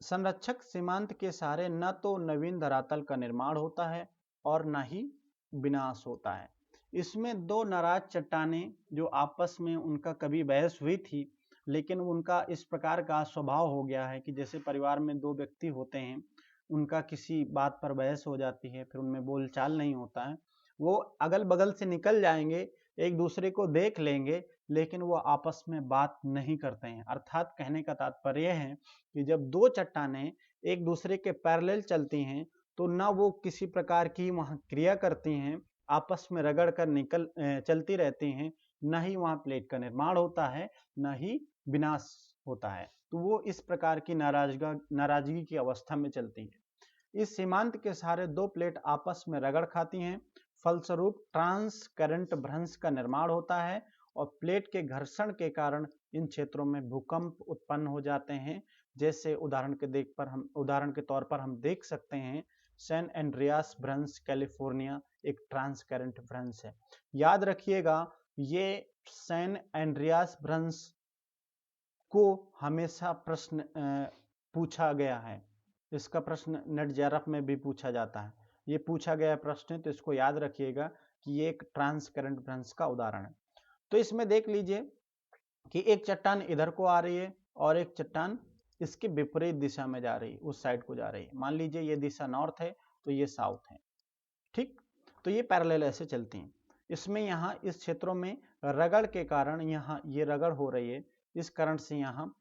संरक्षक सीमांत के सहारे न तो नवीन धरातल का निर्माण होता है और न ही विनाश होता है। इसमें दो नाराज चट्टानें जो आपस में उनका कभी बहस हुई थी, लेकिन उनका इस प्रकार का स्वभाव हो गया है कि जैसे परिवार में दो व्यक्ति होते हैं, उनका किसी बात पर बहस हो जाती है, फिर उनमें बोलचाल नहीं होता है, वो अगल बगल से निकल जाएंगे, एक दूसरे को देख लेंगे, लेकिन वो आपस में बात नहीं करते हैं। अर्थात कहने का तात्पर्य है कि जब दो चट्टानें एक दूसरे के पैरेलल चलती हैं तो ना वो किसी प्रकार की वहां क्रिया करती हैं, आपस में रगड़ कर चलती रहती हैं, न ही वहां प्लेट का निर्माण होता है, न ही विनाश होता है। तो वो इस प्रकार की नाराजगी की अवस्था में चलती है। इस सीमांत के सहारे दो प्लेट आपस में रगड़ खाती हैं, फलस्वरूप ट्रांस करंट भ्रंश का निर्माण होता है और प्लेट के घर्षण के कारण इन क्षेत्रों में भूकंप उत्पन्न हो जाते हैं। जैसे उदाहरण के तौर पर हम देख सकते हैं सैन एंड्रियास भ्रंश कैलिफोर्निया एक ट्रांस करंट भ्रंश है। याद रखिएगा, ये सैन एंड्रियास भ्रंश को हमेशा प्रश्न पूछा गया है। इसका प्रश्न नेट जेआरएफ में भी पूछा जाता है। ये पूछा गया प्रश्न है, तो इसको याद रखिएगा कि ये एक ट्रांस करंट भ्रंश का उदाहरण है। तो इसमें देख लीजिए कि एक चट्टान इधर को आ रही है और एक चट्टान इसके विपरीत दिशा में जा रही है, उस साइड को जा रही है। मान लीजिए ये दिशा नॉर्थ है तो ये साउथ है। ठीक, तो ये पैरेलल ऐसे चलती हैं। इसमें यहाँ इस क्षेत्रों में रगड़ के कारण यहाँ ये रगड़ हो रही है, इस कारण से यहाँ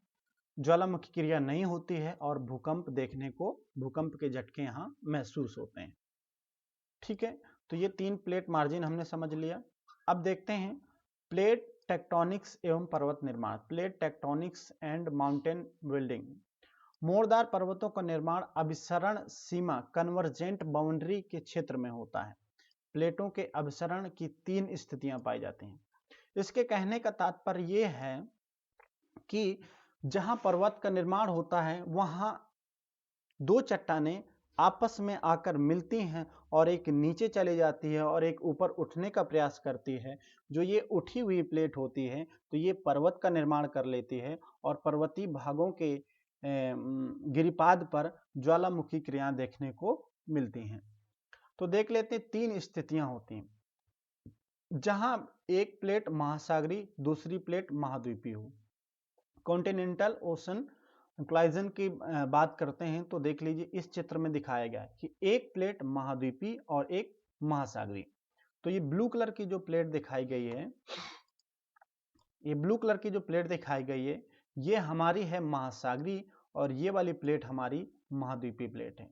ज्वालामुखी क्रिया नहीं होती है और भूकंप के झटके यहाँ महसूस होते हैं। ठीक है, तो ये तीन प्लेट मार्जिन हमने समझ लिया। अब देखते हैं प्लेट टेक्टोनिक्स एवं पर्वत निर्माण। Plate tectonics and mountain building. मोरदार पर्वतों का निर्माण अभिसरण सीमा कन्वर्जेंट बाउंड्री के क्षेत्र में होता है। प्लेटों के अभिसरण की तीन स्थितियां पाई जाती हैं। इसके कहने का तात्पर्य यह है कि जहां पर्वत का निर्माण होता है वहां दो चट्टानें आपस में आकर मिलती हैं और एक नीचे चली जाती है और एक ऊपर उठने का प्रयास करती है। जो ये उठी हुई प्लेट होती है तो ये पर्वत का निर्माण कर लेती है और पर्वतीय भागों के गिरिपाद पर ज्वालामुखी क्रियाएं देखने को मिलती हैं। तो देख लेते हैं, तीन स्थितियां होती हैं जहां एक प्लेट महासागरीय, दूसरी प्लेट महाद्वीपीय हो। कॉन्टिनेंटल ओशन इंक्लाइजन की बात करते हैं तो देख लीजिए इस चित्र में दिखाया गया है कि एक प्लेट महाद्वीपीय और एक महासागरीय। तो ये ब्लू कलर की जो प्लेट दिखाई गई है, ये हमारी है महासागरीय और ये वाली प्लेट हमारी महाद्वीपीय प्लेट है।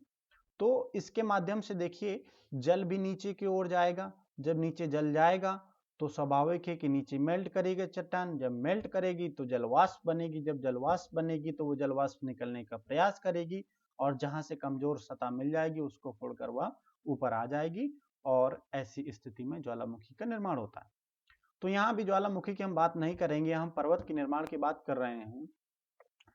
तो इसके माध्यम से देखिए जल भी नीचे की ओर जाएगा। जब नीचे जल जाएगा तो स्वाभाविक है कि नीचे मेल्ट करेगी चट्टान। जब मेल्ट करेगी तो जलवाष्प बनेगी। जब जलवाष्प बनेगी तो वो जलवाष्प निकलने का प्रयास करेगी और जहां से कमजोर सतह मिल जाएगी उसको फोड़कर वह ऊपर आ जाएगी और ऐसी स्थिति में ज्वालामुखी का निर्माण होता है। तो यहाँ भी ज्वालामुखी की हम बात नहीं करेंगे, हम पर्वत के निर्माण की बात कर रहे हैं।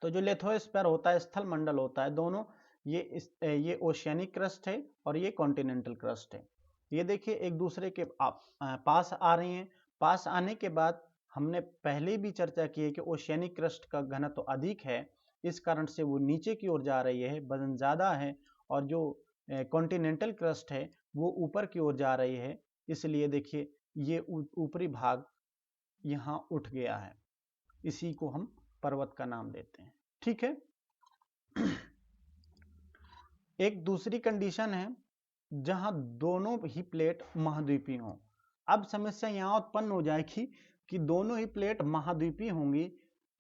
तो जो लिथोस्फीयर होता है, स्थल मंडल होता है, दोनों ये ओशियानिक क्रस्ट है और ये कॉन्टिनेंटल क्रस्ट है। ये देखिए एक दूसरे के पास आ रही हैं। पास आने के बाद हमने पहले भी चर्चा की है कि ओशियानिक क्रस्ट का घनत्व तो अधिक है, इस कारण से वो नीचे की ओर जा रही है, वजन ज़्यादा है, और जो कॉन्टिनेंटल क्रस्ट है वो ऊपर की ओर जा रही है। इसलिए देखिए ये ऊपरी भाग यहाँ उठ गया है, इसी को हम पर्वत का नाम देते हैं। ठीक है। एक दूसरी कंडीशन है जहां दोनों ही प्लेट महाद्वीपीय हों। अब समस्या यहां उत्पन्न हो जाएगी कि दोनों ही प्लेट महाद्वीपीय होंगी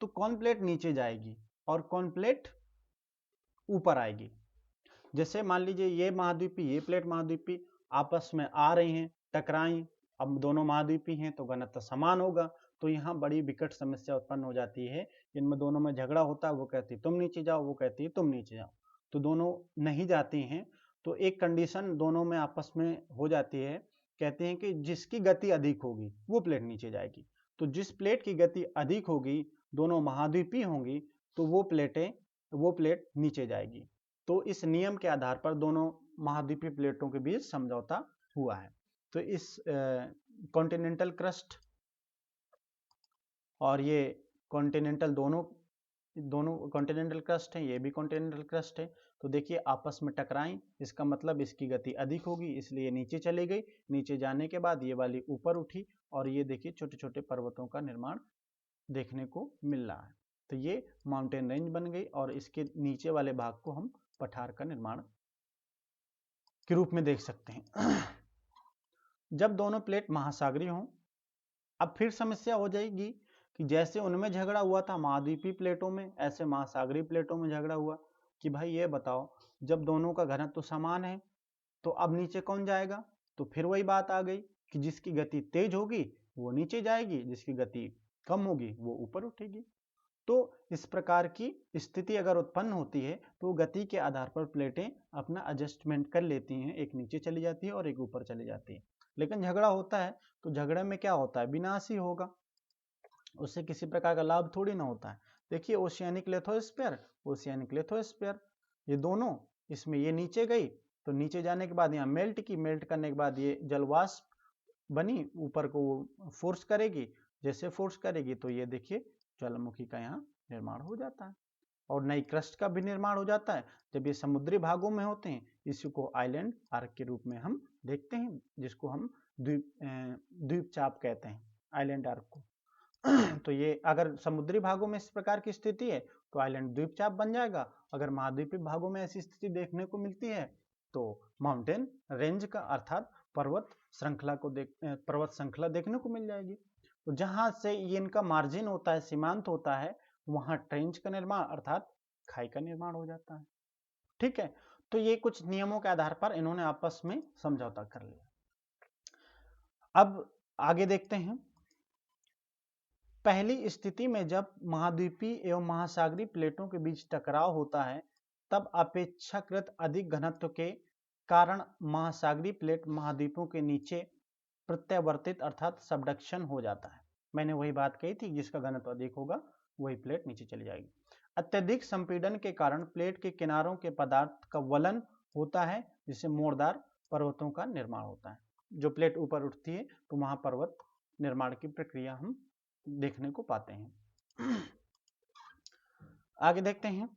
तो कौन प्लेट नीचे जाएगी और कौन प्लेट ऊपर आएगी। जैसे मान लीजिए ये महाद्वीपी, ये प्लेट महाद्वीपी आपस में आ रही हैं, टकराई, अब दोनों महाद्वीपी हैं तो घनत्व समान होगा। तो यहाँ बड़ी विकट समस्या उत्पन्न हो जाती है, इनमें दोनों में झगड़ा होता है, वो कहती तुम नीचे जाओ, वो कहती है तुम नीचे जाओ, तो दोनों नहीं जाती हैं। तो एक कंडीशन दोनों में आपस में हो जाती है, कहते हैं कि जिसकी गति अधिक होगी वो प्लेट नीचे जाएगी। तो जिस प्लेट की गति अधिक होगी, दोनों महाद्वीपी होंगी, तो वो प्लेट नीचे जाएगी। तो इस नियम के आधार पर दोनों महाद्वीपीय प्लेटों के बीच समझौता हुआ है। तो इस कॉन्टिनेंटल क्रस्ट और ये कॉन्टिनेंटल दोनों कॉन्टिनेंटल क्रस्ट हैं, ये भी कॉन्टिनेंटल क्रस्ट है। तो देखिए आपस में टकराई, इसका मतलब इसकी गति अधिक होगी, इसलिए नीचे चली गई। नीचे जाने के बाद ये वाली ऊपर उठी और ये देखिए छोटे छोटे पर्वतों का निर्माण देखने को मिल रहा है। तो ये माउंटेन रेंज बन गई और इसके नीचे वाले भाग को हम पठार का निर्माण के रूप में देख सकते हैं। जब दोनों प्लेट महासागरीय हों, अब फिर समस्या हो जाएगी कि जैसे उनमें झगड़ा हुआ था महाद्वीपीय प्लेटों में, ऐसे महासागरीय प्लेटों में झगड़ा हुआ कि भाई ये बताओ, जब दोनों का घनत्व तो समान है तो अब नीचे कौन जाएगा। तो फिर वही बात आ गई कि जिसकी गति तेज होगी वो नीचे जाएगी, जिसकी गति कम होगी वो ऊपर उठेगी। तो इस प्रकार की स्थिति अगर उत्पन्न होती है तो गति के आधार पर प्लेटें अपना एडजस्टमेंट कर लेती हैं, एक नीचे चली जाती है और एक ऊपर चली जाती है। लेकिन झगड़ा होता है तो झगड़े में क्या होता है, विनाश ही होगा, उससे किसी प्रकार का लाभ थोड़ी ना होता है। देखिए ओशियानिक लिथोस्फीयर, ओशियानिक लिथोस्फीयर, ये दोनों, इसमें ये नीचे गई तो नीचे जाने के बाद यहाँ मेल्ट की, मेल्ट करने के बाद ये जलवाष्प बनी, ऊपर को फोर्स करेगी, जैसे फोर्स करेगी तो ये देखिए ज्वालामुखी का यहाँ निर्माण हो जाता है और नई क्रस्ट का भी निर्माण हो जाता है। जब ये समुद्री भागों में होते हैं इसी को आइलैंड आर्क के रूप में हम देखते हैं, जिसको हम द्वीपचाप कहते हैं, आइलैंड आर्क को। तो ये अगर समुद्री भागों में इस प्रकार की स्थिति है तो आइलैंड द्वीपचाप बन जाएगा। अगर महाद्वीपीय भागों में ऐसी स्थिति देखने को मिलती है तो माउंटेन रेंज का अर्थात पर्वत श्रृंखला देखने को मिल जाएगी। तो जहां से ये इनका मार्जिन होता है, सीमांत होता है, वहां ट्रेंच का निर्माण अर्थात खाई का निर्माण हो जाता है। ठीक है, तो ये कुछ नियमों के आधार पर इन्होंने आपस में समझौता कर लिया। अब आगे देखते हैं। पहली स्थिति में जब महाद्वीपीय एवं महासागरीय प्लेटों के बीच टकराव होता है तब अपेक्षाकृत अधिक घनत्व के कारण महासागरीय प्लेट महाद्वीपों के नीचे प्रत्यावर्तित अर्थात सबडक्शन हो जाता है। मैंने वही बात कही थी, जिसका घनत्व अधिक होगा वही प्लेट नीचे चली जाएगी। अत्यधिक संपीड़न के कारण प्लेट के किनारों के पदार्थ का वलन होता है, जिससे मोड़दार पर्वतों का निर्माण होता है। जो प्लेट ऊपर उठती है तो वहां पर्वत निर्माण की प्रक्रिया हम देखने को पाते हैं। आगे देखते हैं।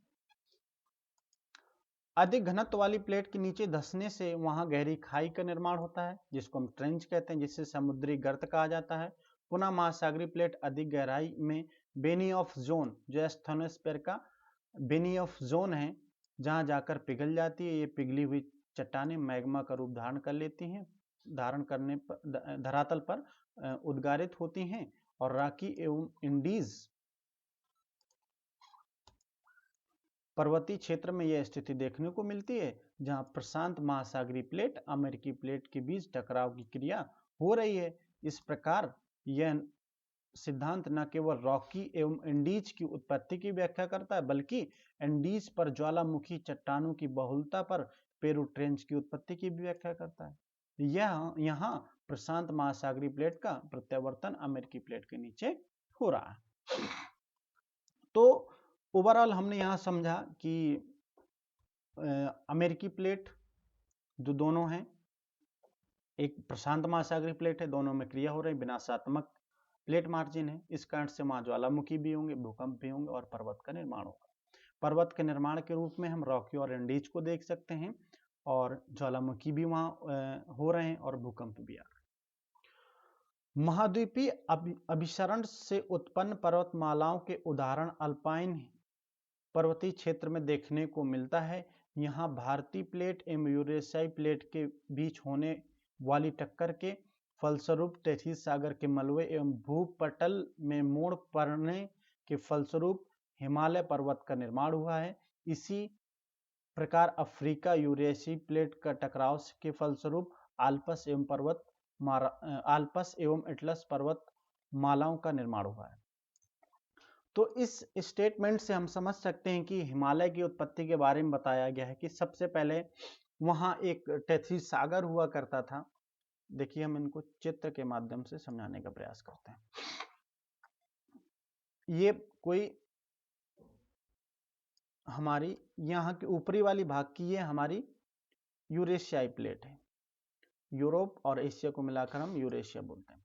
अधिक घनत्व वाली प्लेट के नीचे धंसने से वहां गहरी खाई का निर्माण होता है, जिसको हम ट्रेंच कहते हैं, जिससे समुद्री गर्त कहा जाता है। पुनः महासागरीय प्लेट अधिक गहराई में बेनियॉफ जोन, जो एस्थेनोस्फीयर का बेनियॉफ जोन है, जहां जाकर पिघल जाती है। ये पिघली हुई चट्टानें मैग्मा का रूप धारण कर लेती हैं, धारण करने पर धरातल पर उद्गारित होती हैं और रॉकी एवं इंडीज पर्वतीय क्षेत्र में यह स्थिति देखने को मिलती है, जहां प्रशांत महासागरीय प्लेट अमेरिकी प्लेट के बीच टकराव की क्रिया हो रही है। इस प्रकार यह सिद्धांत न केवल रॉकी एवं इंडीज की उत्पत्ति की व्याख्या करता है, बल्कि इंडीज पर ज्वालामुखी चट्टानों की बहुलता पर पेरू ट्रेंच की उत्पत्ति की भी व्याख्या करता है। यहाँ प्रशांत महासागरीय प्लेट का प्रत्यावर्तन अमेरिकी प्लेट के नीचे हो रहा है। तो ओवरऑल हमने यहाँ समझा कि अमेरिकी प्लेट जो दोनों हैं, एक प्रशांत महासागरीय प्लेट है, दोनों में क्रिया हो रही है, विनाशात्मक प्लेट मार्जिन है, इस कारण से वहां ज्वालामुखी भी होंगे, भूकंप भी होंगे और पर्वत का निर्माण होगा। पर्वत के निर्माण के रूप में हम रॉकी और इंडीज को देख सकते हैं और ज्वालामुखी भी वहां हो रहे हैं और भूकंप भी आ रहे हैं। महाद्वीपीय अभिसरण से उत्पन्न पर्वतमालाओं के उदाहरण अल्पाइन पर्वतीय क्षेत्र में देखने को मिलता है। यहाँ भारतीय प्लेट एवं यूरेशियाई प्लेट के बीच होने वाली टक्कर के फलस्वरूप तैथिस सागर के मलबे एवं भूपटल में मोड़ पड़ने के फलस्वरूप हिमालय पर्वत का निर्माण हुआ है। इसी प्रकार अफ्रीका यूरेशियाई प्लेट का टकराव के फलस्वरूप आल्पस एवं एटलस पर्वत मालाओं का निर्माण हुआ है। तो इस स्टेटमेंट से हम समझ सकते हैं कि हिमालय की उत्पत्ति के बारे में बताया गया है कि सबसे पहले वहां एक टेथी सागर हुआ करता था। देखिए हम इनको चित्र के माध्यम से समझाने का प्रयास करते हैं। ये कोई हमारी यहाँ की ऊपरी वाली भाग की ये हमारी यूरेशियाई प्लेट है। यूरोप और एशिया को मिलाकर हम यूरेशिया बोलते हैं।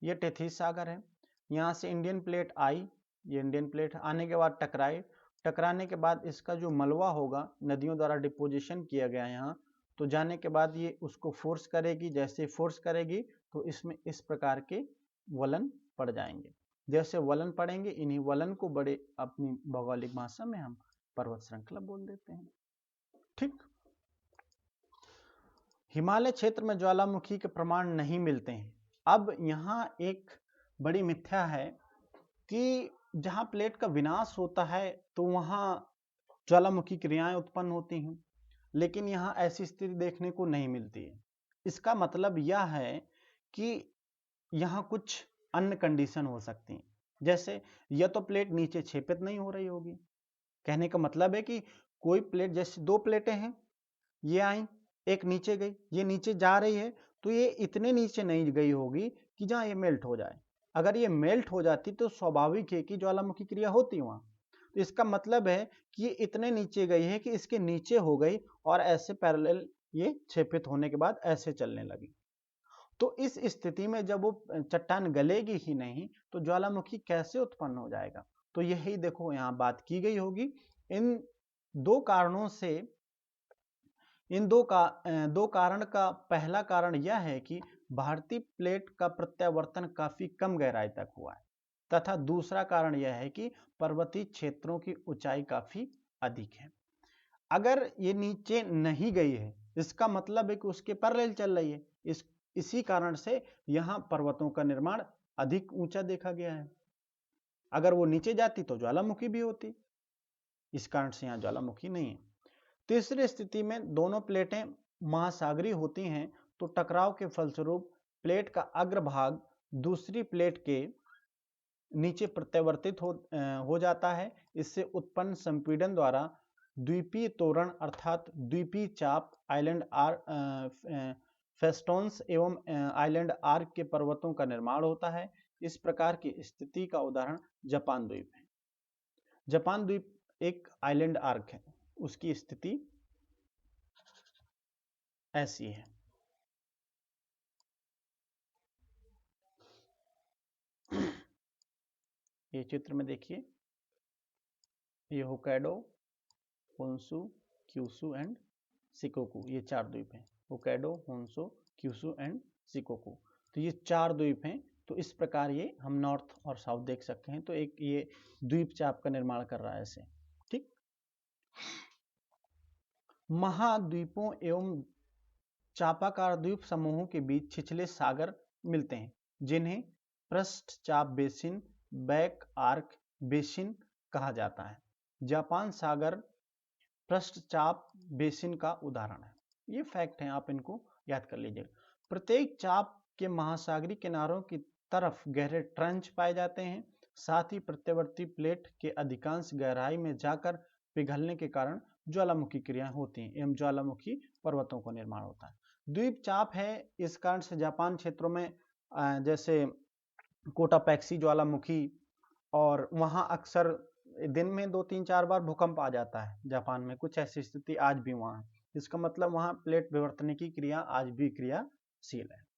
ये टेथीस सागर है। यहाँ से इंडियन प्लेट आई, ये इंडियन प्लेट आने के बाद टकराई, टकराने के बाद इसका जो मलबा होगा नदियों द्वारा डिपोजिशन किया गया यहाँ, तो जाने के बाद ये उसको फोर्स करेगी। जैसे फोर्स करेगी तो इसमें इस प्रकार के वलन पड़ जाएंगे। जैसे वलन पड़ेंगे, इन्हीं वलन को बड़े अपनी भौगोलिक भाषा में हम पर्वत श्रृंखला बोल देते हैं। ठीक। हिमालय क्षेत्र में ज्वालामुखी के प्रमाण नहीं मिलते हैं। अब यहाँ एक बड़ी मिथ्या है कि जहाँ प्लेट का विनाश होता है तो वहाँ ज्वालामुखी क्रियाएं उत्पन्न होती हैं, लेकिन यहाँ ऐसी स्थिति देखने को नहीं मिलती है। इसका मतलब यह है कि यहाँ कुछ अन्य कंडीशन हो सकती हैं। जैसे यह तो प्लेट नीचे क्षेपित नहीं हो रही होगी। कहने का मतलब है कि कोई प्लेट, जैसे दो प्लेटें हैं, ये आई, एक नीचे गई, ये नीचे जा रही है, तो ये इतने नीचे नहीं गई होगी कि जहां ये मेल्ट हो जाए। अगर ये मेल्ट हो जाती तो स्वाभाविक है कि ज्वालामुखी क्रिया होती वहां। तो इसका मतलब है कि ये इतने नीचे गई है कि इसके नीचे हो गई और ऐसे पैरेलल ये क्षेपित होने के बाद ऐसे चलने लगी। तो इस स्थिति में जब वो चट्टान गलेगी ही नहीं तो ज्वालामुखी कैसे उत्पन्न हो जाएगा? तो यही देखो यहाँ बात की गई होगी। इन दो कारणों से, इन दो कारण का पहला कारण यह है कि भारतीय प्लेट का प्रत्यावर्तन काफी कम गहराई तक हुआ है, तथा दूसरा कारण यह है कि पर्वतीय क्षेत्रों की ऊंचाई काफी अधिक है। अगर ये नीचे नहीं गई है, इसका मतलब है कि उसके पैरेलल चल रही है। इसी कारण से यहाँ पर्वतों का निर्माण अधिक ऊंचा देखा गया है। अगर वो नीचे जाती तो ज्वालामुखी भी होती, इस कारण से यहाँ ज्वालामुखी नहीं है। तीसरी स्थिति में दोनों प्लेटें महासागरीय होती हैं तो टकराव के फलस्वरूप प्लेट का अग्रभाग दूसरी प्लेट के नीचे प्रत्यावर्तित हो जाता है। इससे उत्पन्न संपीड़न द्वारा द्वीपीय तोरण अर्थात द्वीपीय चाप, आइलैंड आर्क, फेस्टोन्स एवं आइलैंड आर्क के पर्वतों का निर्माण होता है। इस प्रकार की स्थिति का उदाहरण जापान द्वीप है। जापान द्वीप एक आइलैंड आर्क है, उसकी स्थिति ऐसी है। ये चित्र में देखिए, ये Hokkaido, Honshu, Kyushu and Shikoku, ये चार द्वीप हैं। Hokkaido, Honshu, Kyushu and Shikoku, तो ये चार द्वीप हैं। तो इस प्रकार ये हम नॉर्थ और साउथ देख सकते हैं। तो एक ये द्वीप चाप का निर्माण कर रहा है ऐसे। ठीक। महाद्वीपों एवं चापाकार द्वीप समूहों के बीच छिछले सागर मिलते हैं, जिन्हें पृष्ठचाप बेसिन, बैक आर्क बेसिन कहा जाता है। जापान सागर पृष्ठचाप बेसिन का उदाहरण है। ये फैक्ट है, आप इनको याद कर लीजिएगा। प्रत्येक चाप के महासागरीय किनारों की तरफ गहरे ट्रंच पाए जाते हैं। साथ ही प्रत्यवर्ती प्लेट के अधिकांश गहराई में जाकर पिघलने के कारण ज्वालामुखी क्रियाएं होती हैं एवं ज्वालामुखी पर्वतों का निर्माण होता है। द्वीप चाप है, इस कारण से जापान क्षेत्रों में जैसे कोटापैक्सी ज्वालामुखी, और वहां अक्सर दिन में 2-3-4 बार भूकंप आ जाता है। जापान में कुछ ऐसी स्थिति आज भी वहां है। इसका मतलब वहां प्लेट विवर्तन की क्रिया आज भी क्रियाशील है।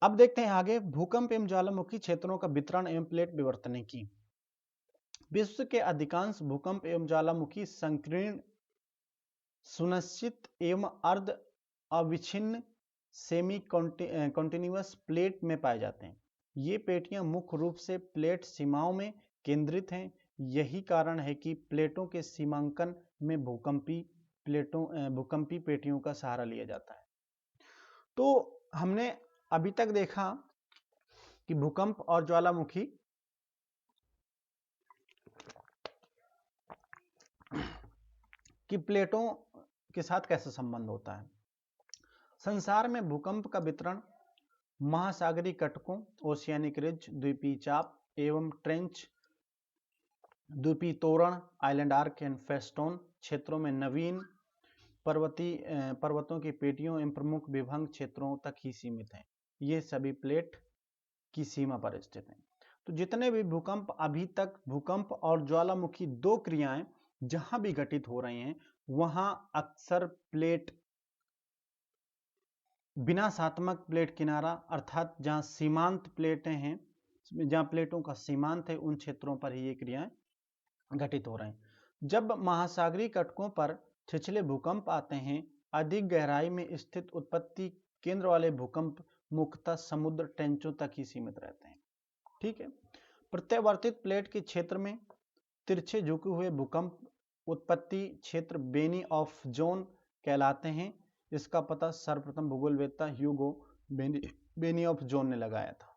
अब देखते हैं आगे भूकंप एवं ज्वालामुखी क्षेत्रों का वितरण एवं प्लेट विवर्तन की। विश्व के अधिकांश भूकंप एवं ज्वालामुखी संकीर्ण, सुनिश्चित एवं अर्ध अविच्छिन्न सेमी कॉन्टिन्यूअस प्लेट में पाए जाते हैं। ये पेटियां मुख्य रूप से प्लेट सीमाओं में केंद्रित हैं। यही कारण है कि प्लेटों के सीमांकन में भूकंपी पेटियों का सहारा लिया जाता है। तो हमने अभी तक देखा कि भूकंप और ज्वालामुखी कि प्लेटों के साथ कैसे संबंध होता है। संसार में भूकंप का वितरण महासागरीय कटकों, ओशियानिक रिज, द्वीपीय चाप एवं ट्रेंच, द्वीपीय तोरण, आइलैंड आर्क एंड फेस्टोन क्षेत्रों में नवीन पर्वतों की पेटियों एवं प्रमुख विभंग क्षेत्रों तक ही सीमित हैं। ये सभी प्लेट की सीमा पर स्थित हैं। तो जितने भी भूकंप अभी तक, भूकंप और ज्वालामुखी दो क्रियाएं जहां भी घटित हो रही हैं, वहां अक्सर प्लेट विनाशात्मक प्लेट किनारा अर्थात जहां सीमांत प्लेटें हैं, जहां प्लेटों का सीमांत है, उन क्षेत्रों पर ही ये क्रियाएं घटित हो रहे हैं। जब महासागरीय कटकों पर छिछले भूकंप आते हैं, अधिक गहराई में स्थित उत्पत्ति केंद्र वाले भूकंप मुख्यतः समुद्र टेंचों तक ही सीमित रहते हैं। ठीक है। प्रत्यावर्तित प्लेट के क्षेत्र में तिरछे झुके हुए भूकंप उत्पत्ति क्षेत्र बेनी ऑफ जोन कहलाते हैं। इसका पता सर्वप्रथम भूगोलवेत्ता ह्यूगो बेनी ऑफ जोन ने लगाया था।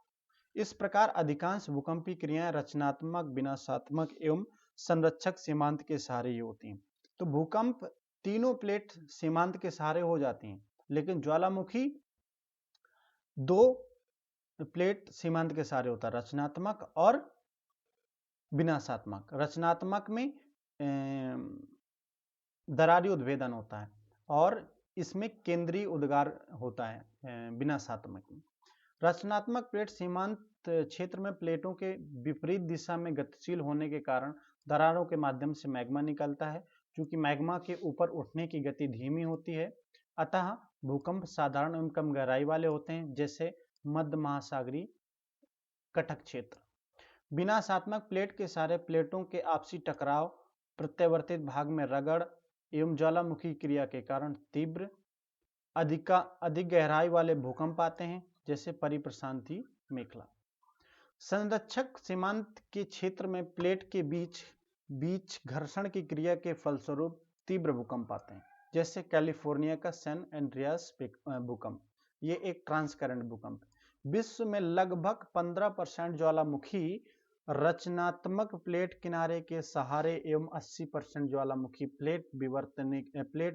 इस प्रकार अधिकांश भूकंपीय क्रियाएं रचनात्मक, विनाशात्मक एवं संरक्षक सीमांत के सहारे ही होती हैं। तो भूकंप तीनों प्लेट सीमांत के सहारे हो जाती हैं, लेकिन ज्वालामुखी दो प्लेट सीमांत के सहारे होता है, रचनात्मक और विनाशात्मक। रचनात्मक में दरारी उद्भेदन होता है और इसमें केंद्रीय उद्गार होता है विनाशात्मक में। रचनात्मक प्लेट सीमांत क्षेत्र में प्लेटों के विपरीत दिशा में गतिशील होने के कारण दरारों के माध्यम से मैग्मा निकलता है। क्योंकि मैग्मा के ऊपर उठने की गति धीमी होती है, अतः भूकंप साधारण एवं कम गहराई वाले होते हैं, जैसे मध्य महासागरीय कटक क्षेत्र। विनाशात्मक प्लेट के सारे प्लेटों के आपसी टकराव, प्रत्यावर्तित भाग में रगड़ एवं ज्वालामुखी क्रिया के कारण तीव्र अधिक गहराई वाले भूकंप आते हैं, जैसे परिप्रशांतीय मेखला। संरक्षक सीमांत के क्षेत्र में प्लेट के बीच घर्षण की क्रिया के फलस्वरूप तीव्र भूकंप आते हैं, जैसे कैलिफोर्निया का सैन एंड्रियास भूकंप। ये एक ट्रांसकरेंट भूकंप। विश्व में लगभग 15% ज्वालामुखी रचनात्मक प्लेट किनारे के सहारे एवं 80% ज्वालामुखी प्लेट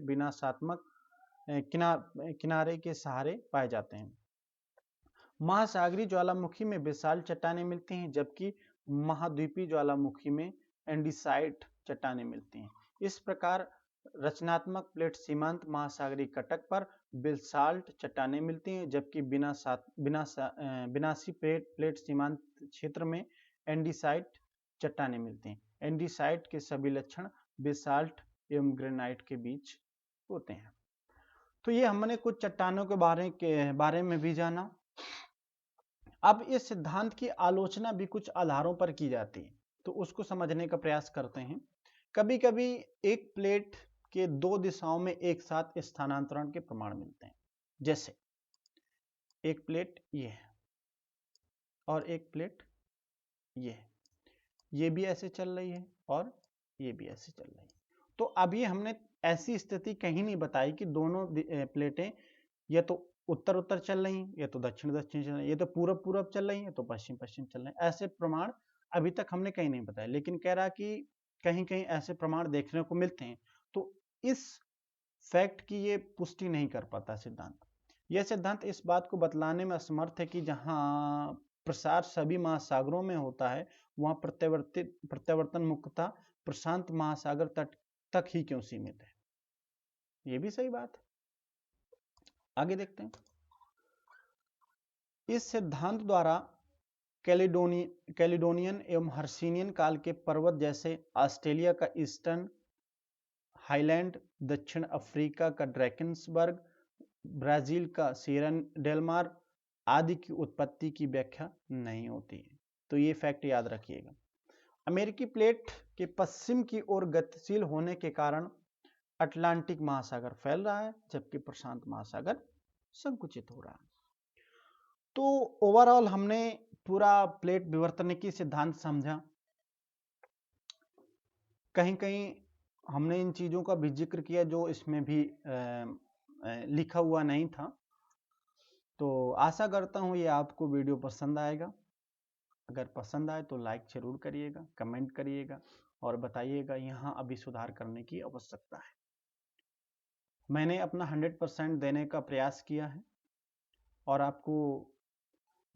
विनाशात्मक किनारे के सहारे पाए जाते हैं। महासागरीय ज्वालामुखी में बेसाल्ट चट्टानें मिलती हैं, जबकि महाद्वीपीय ज्वालामुखी में एंडीसाइट चट्टानें मिलती हैं। इस प्रकार रचनात्मक प्लेट सीमांत महासागरीय कटक पर बेसाल्ट चट्टानें मिलती हैं, जबकि विनाशी प्लेट सीमांत क्षेत्र में एंडीसाइट चट्टानें मिलती हैं। एंडीसाइट के सभी लक्षण बेसाल्ट एवं ग्रेनाइट के बीच होते हैं। तो ये हमने कुछ चट्टानों के बारे में भी जाना। अब इस सिद्धांत की आलोचना भी कुछ आधारों पर की जाती है, तो उसको समझने का प्रयास करते हैं। कभी कभी एक प्लेट के दो दिशाओं में एक साथ स्थानांतरण के प्रमाण मिलते हैं, जैसे एक प्लेट ये है और एक प्लेट ये है, ये भी ऐसे चल रही है और ये भी ऐसे चल रही है। तो अभी हमने ऐसी स्थिति कहीं नहीं बताई कि दोनों प्लेटें या तो उत्तर उत्तर चल रही हैं, या तो दक्षिण दक्षिण चल रही हैं, या तो पूरब पूरब चल रही हैं, तो पश्चिम पश्चिम चल रहे हैं। ऐसे प्रमाण अभी तक हमने कहीं नहीं बताया, लेकिन कह रहा कि कहीं कहीं ऐसे प्रमाण देखने को मिलते हैं। तो इस फैक्ट की ये पुष्टि नहीं कर पाता सिद्धांत। यह सिद्धांत इस बात को बतलाने में असमर्थ है कि जहां प्रसार सभी महासागरों में होता है, वहां प्रत्यावर्तन मुख्यतः प्रशांत महासागर तट तक ही क्यों सीमित है। ये भी सही बात है। आगे देखते हैं। इस सिद्धांत द्वारा कैलिडोनियन एवं हर्सिनियन काल के पर्वत, जैसे ऑस्ट्रेलिया का ईस्टर्न हाईलैंड, दक्षिण अफ्रीका का ड्रैकेंसबर्ग, ब्राजील का सियरा डेलमार आदि की उत्पत्ति की व्याख्या नहीं होती है। तो ये फैक्ट याद रखिएगा। अमेरिकी प्लेट के पश्चिम की ओर गतिशील होने के कारण अटलांटिक महासागर फैल रहा है, जबकि प्रशांत महासागर संकुचित हो रहा है। तो ओवरऑल हमने पूरा प्लेट विवर्तनिकी सिद्धांत समझा। कहीं कहीं हमने इन चीजों का भी जिक्र किया जो इसमें भी लिखा हुआ नहीं था। तो आशा करता हूं ये आपको वीडियो पसंद आएगा। अगर पसंद आए तो लाइक जरूर करिएगा, कमेंट करिएगा और बताइएगा यहाँ अभी सुधार करने की आवश्यकता है। मैंने अपना 100% देने का प्रयास किया है और आपको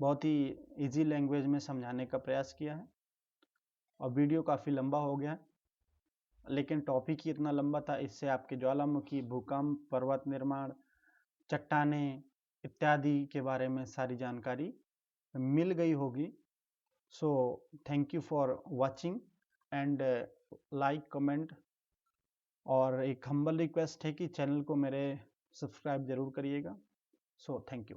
बहुत ही इजी लैंग्वेज में समझाने का प्रयास किया है। और वीडियो काफ़ी लंबा हो गया, लेकिन टॉपिक ही इतना लंबा था, इससे आपके ज्वालामुखी, भूकंप, पर्वत निर्माण, चट्टानें इत्यादि के बारे में सारी जानकारी मिल गई होगी। So thank you for watching and like, comment, और एक हम्बल रिक्वेस्ट है कि चैनल को मेरे सब्सक्राइब जरूर करिएगा। So thank you.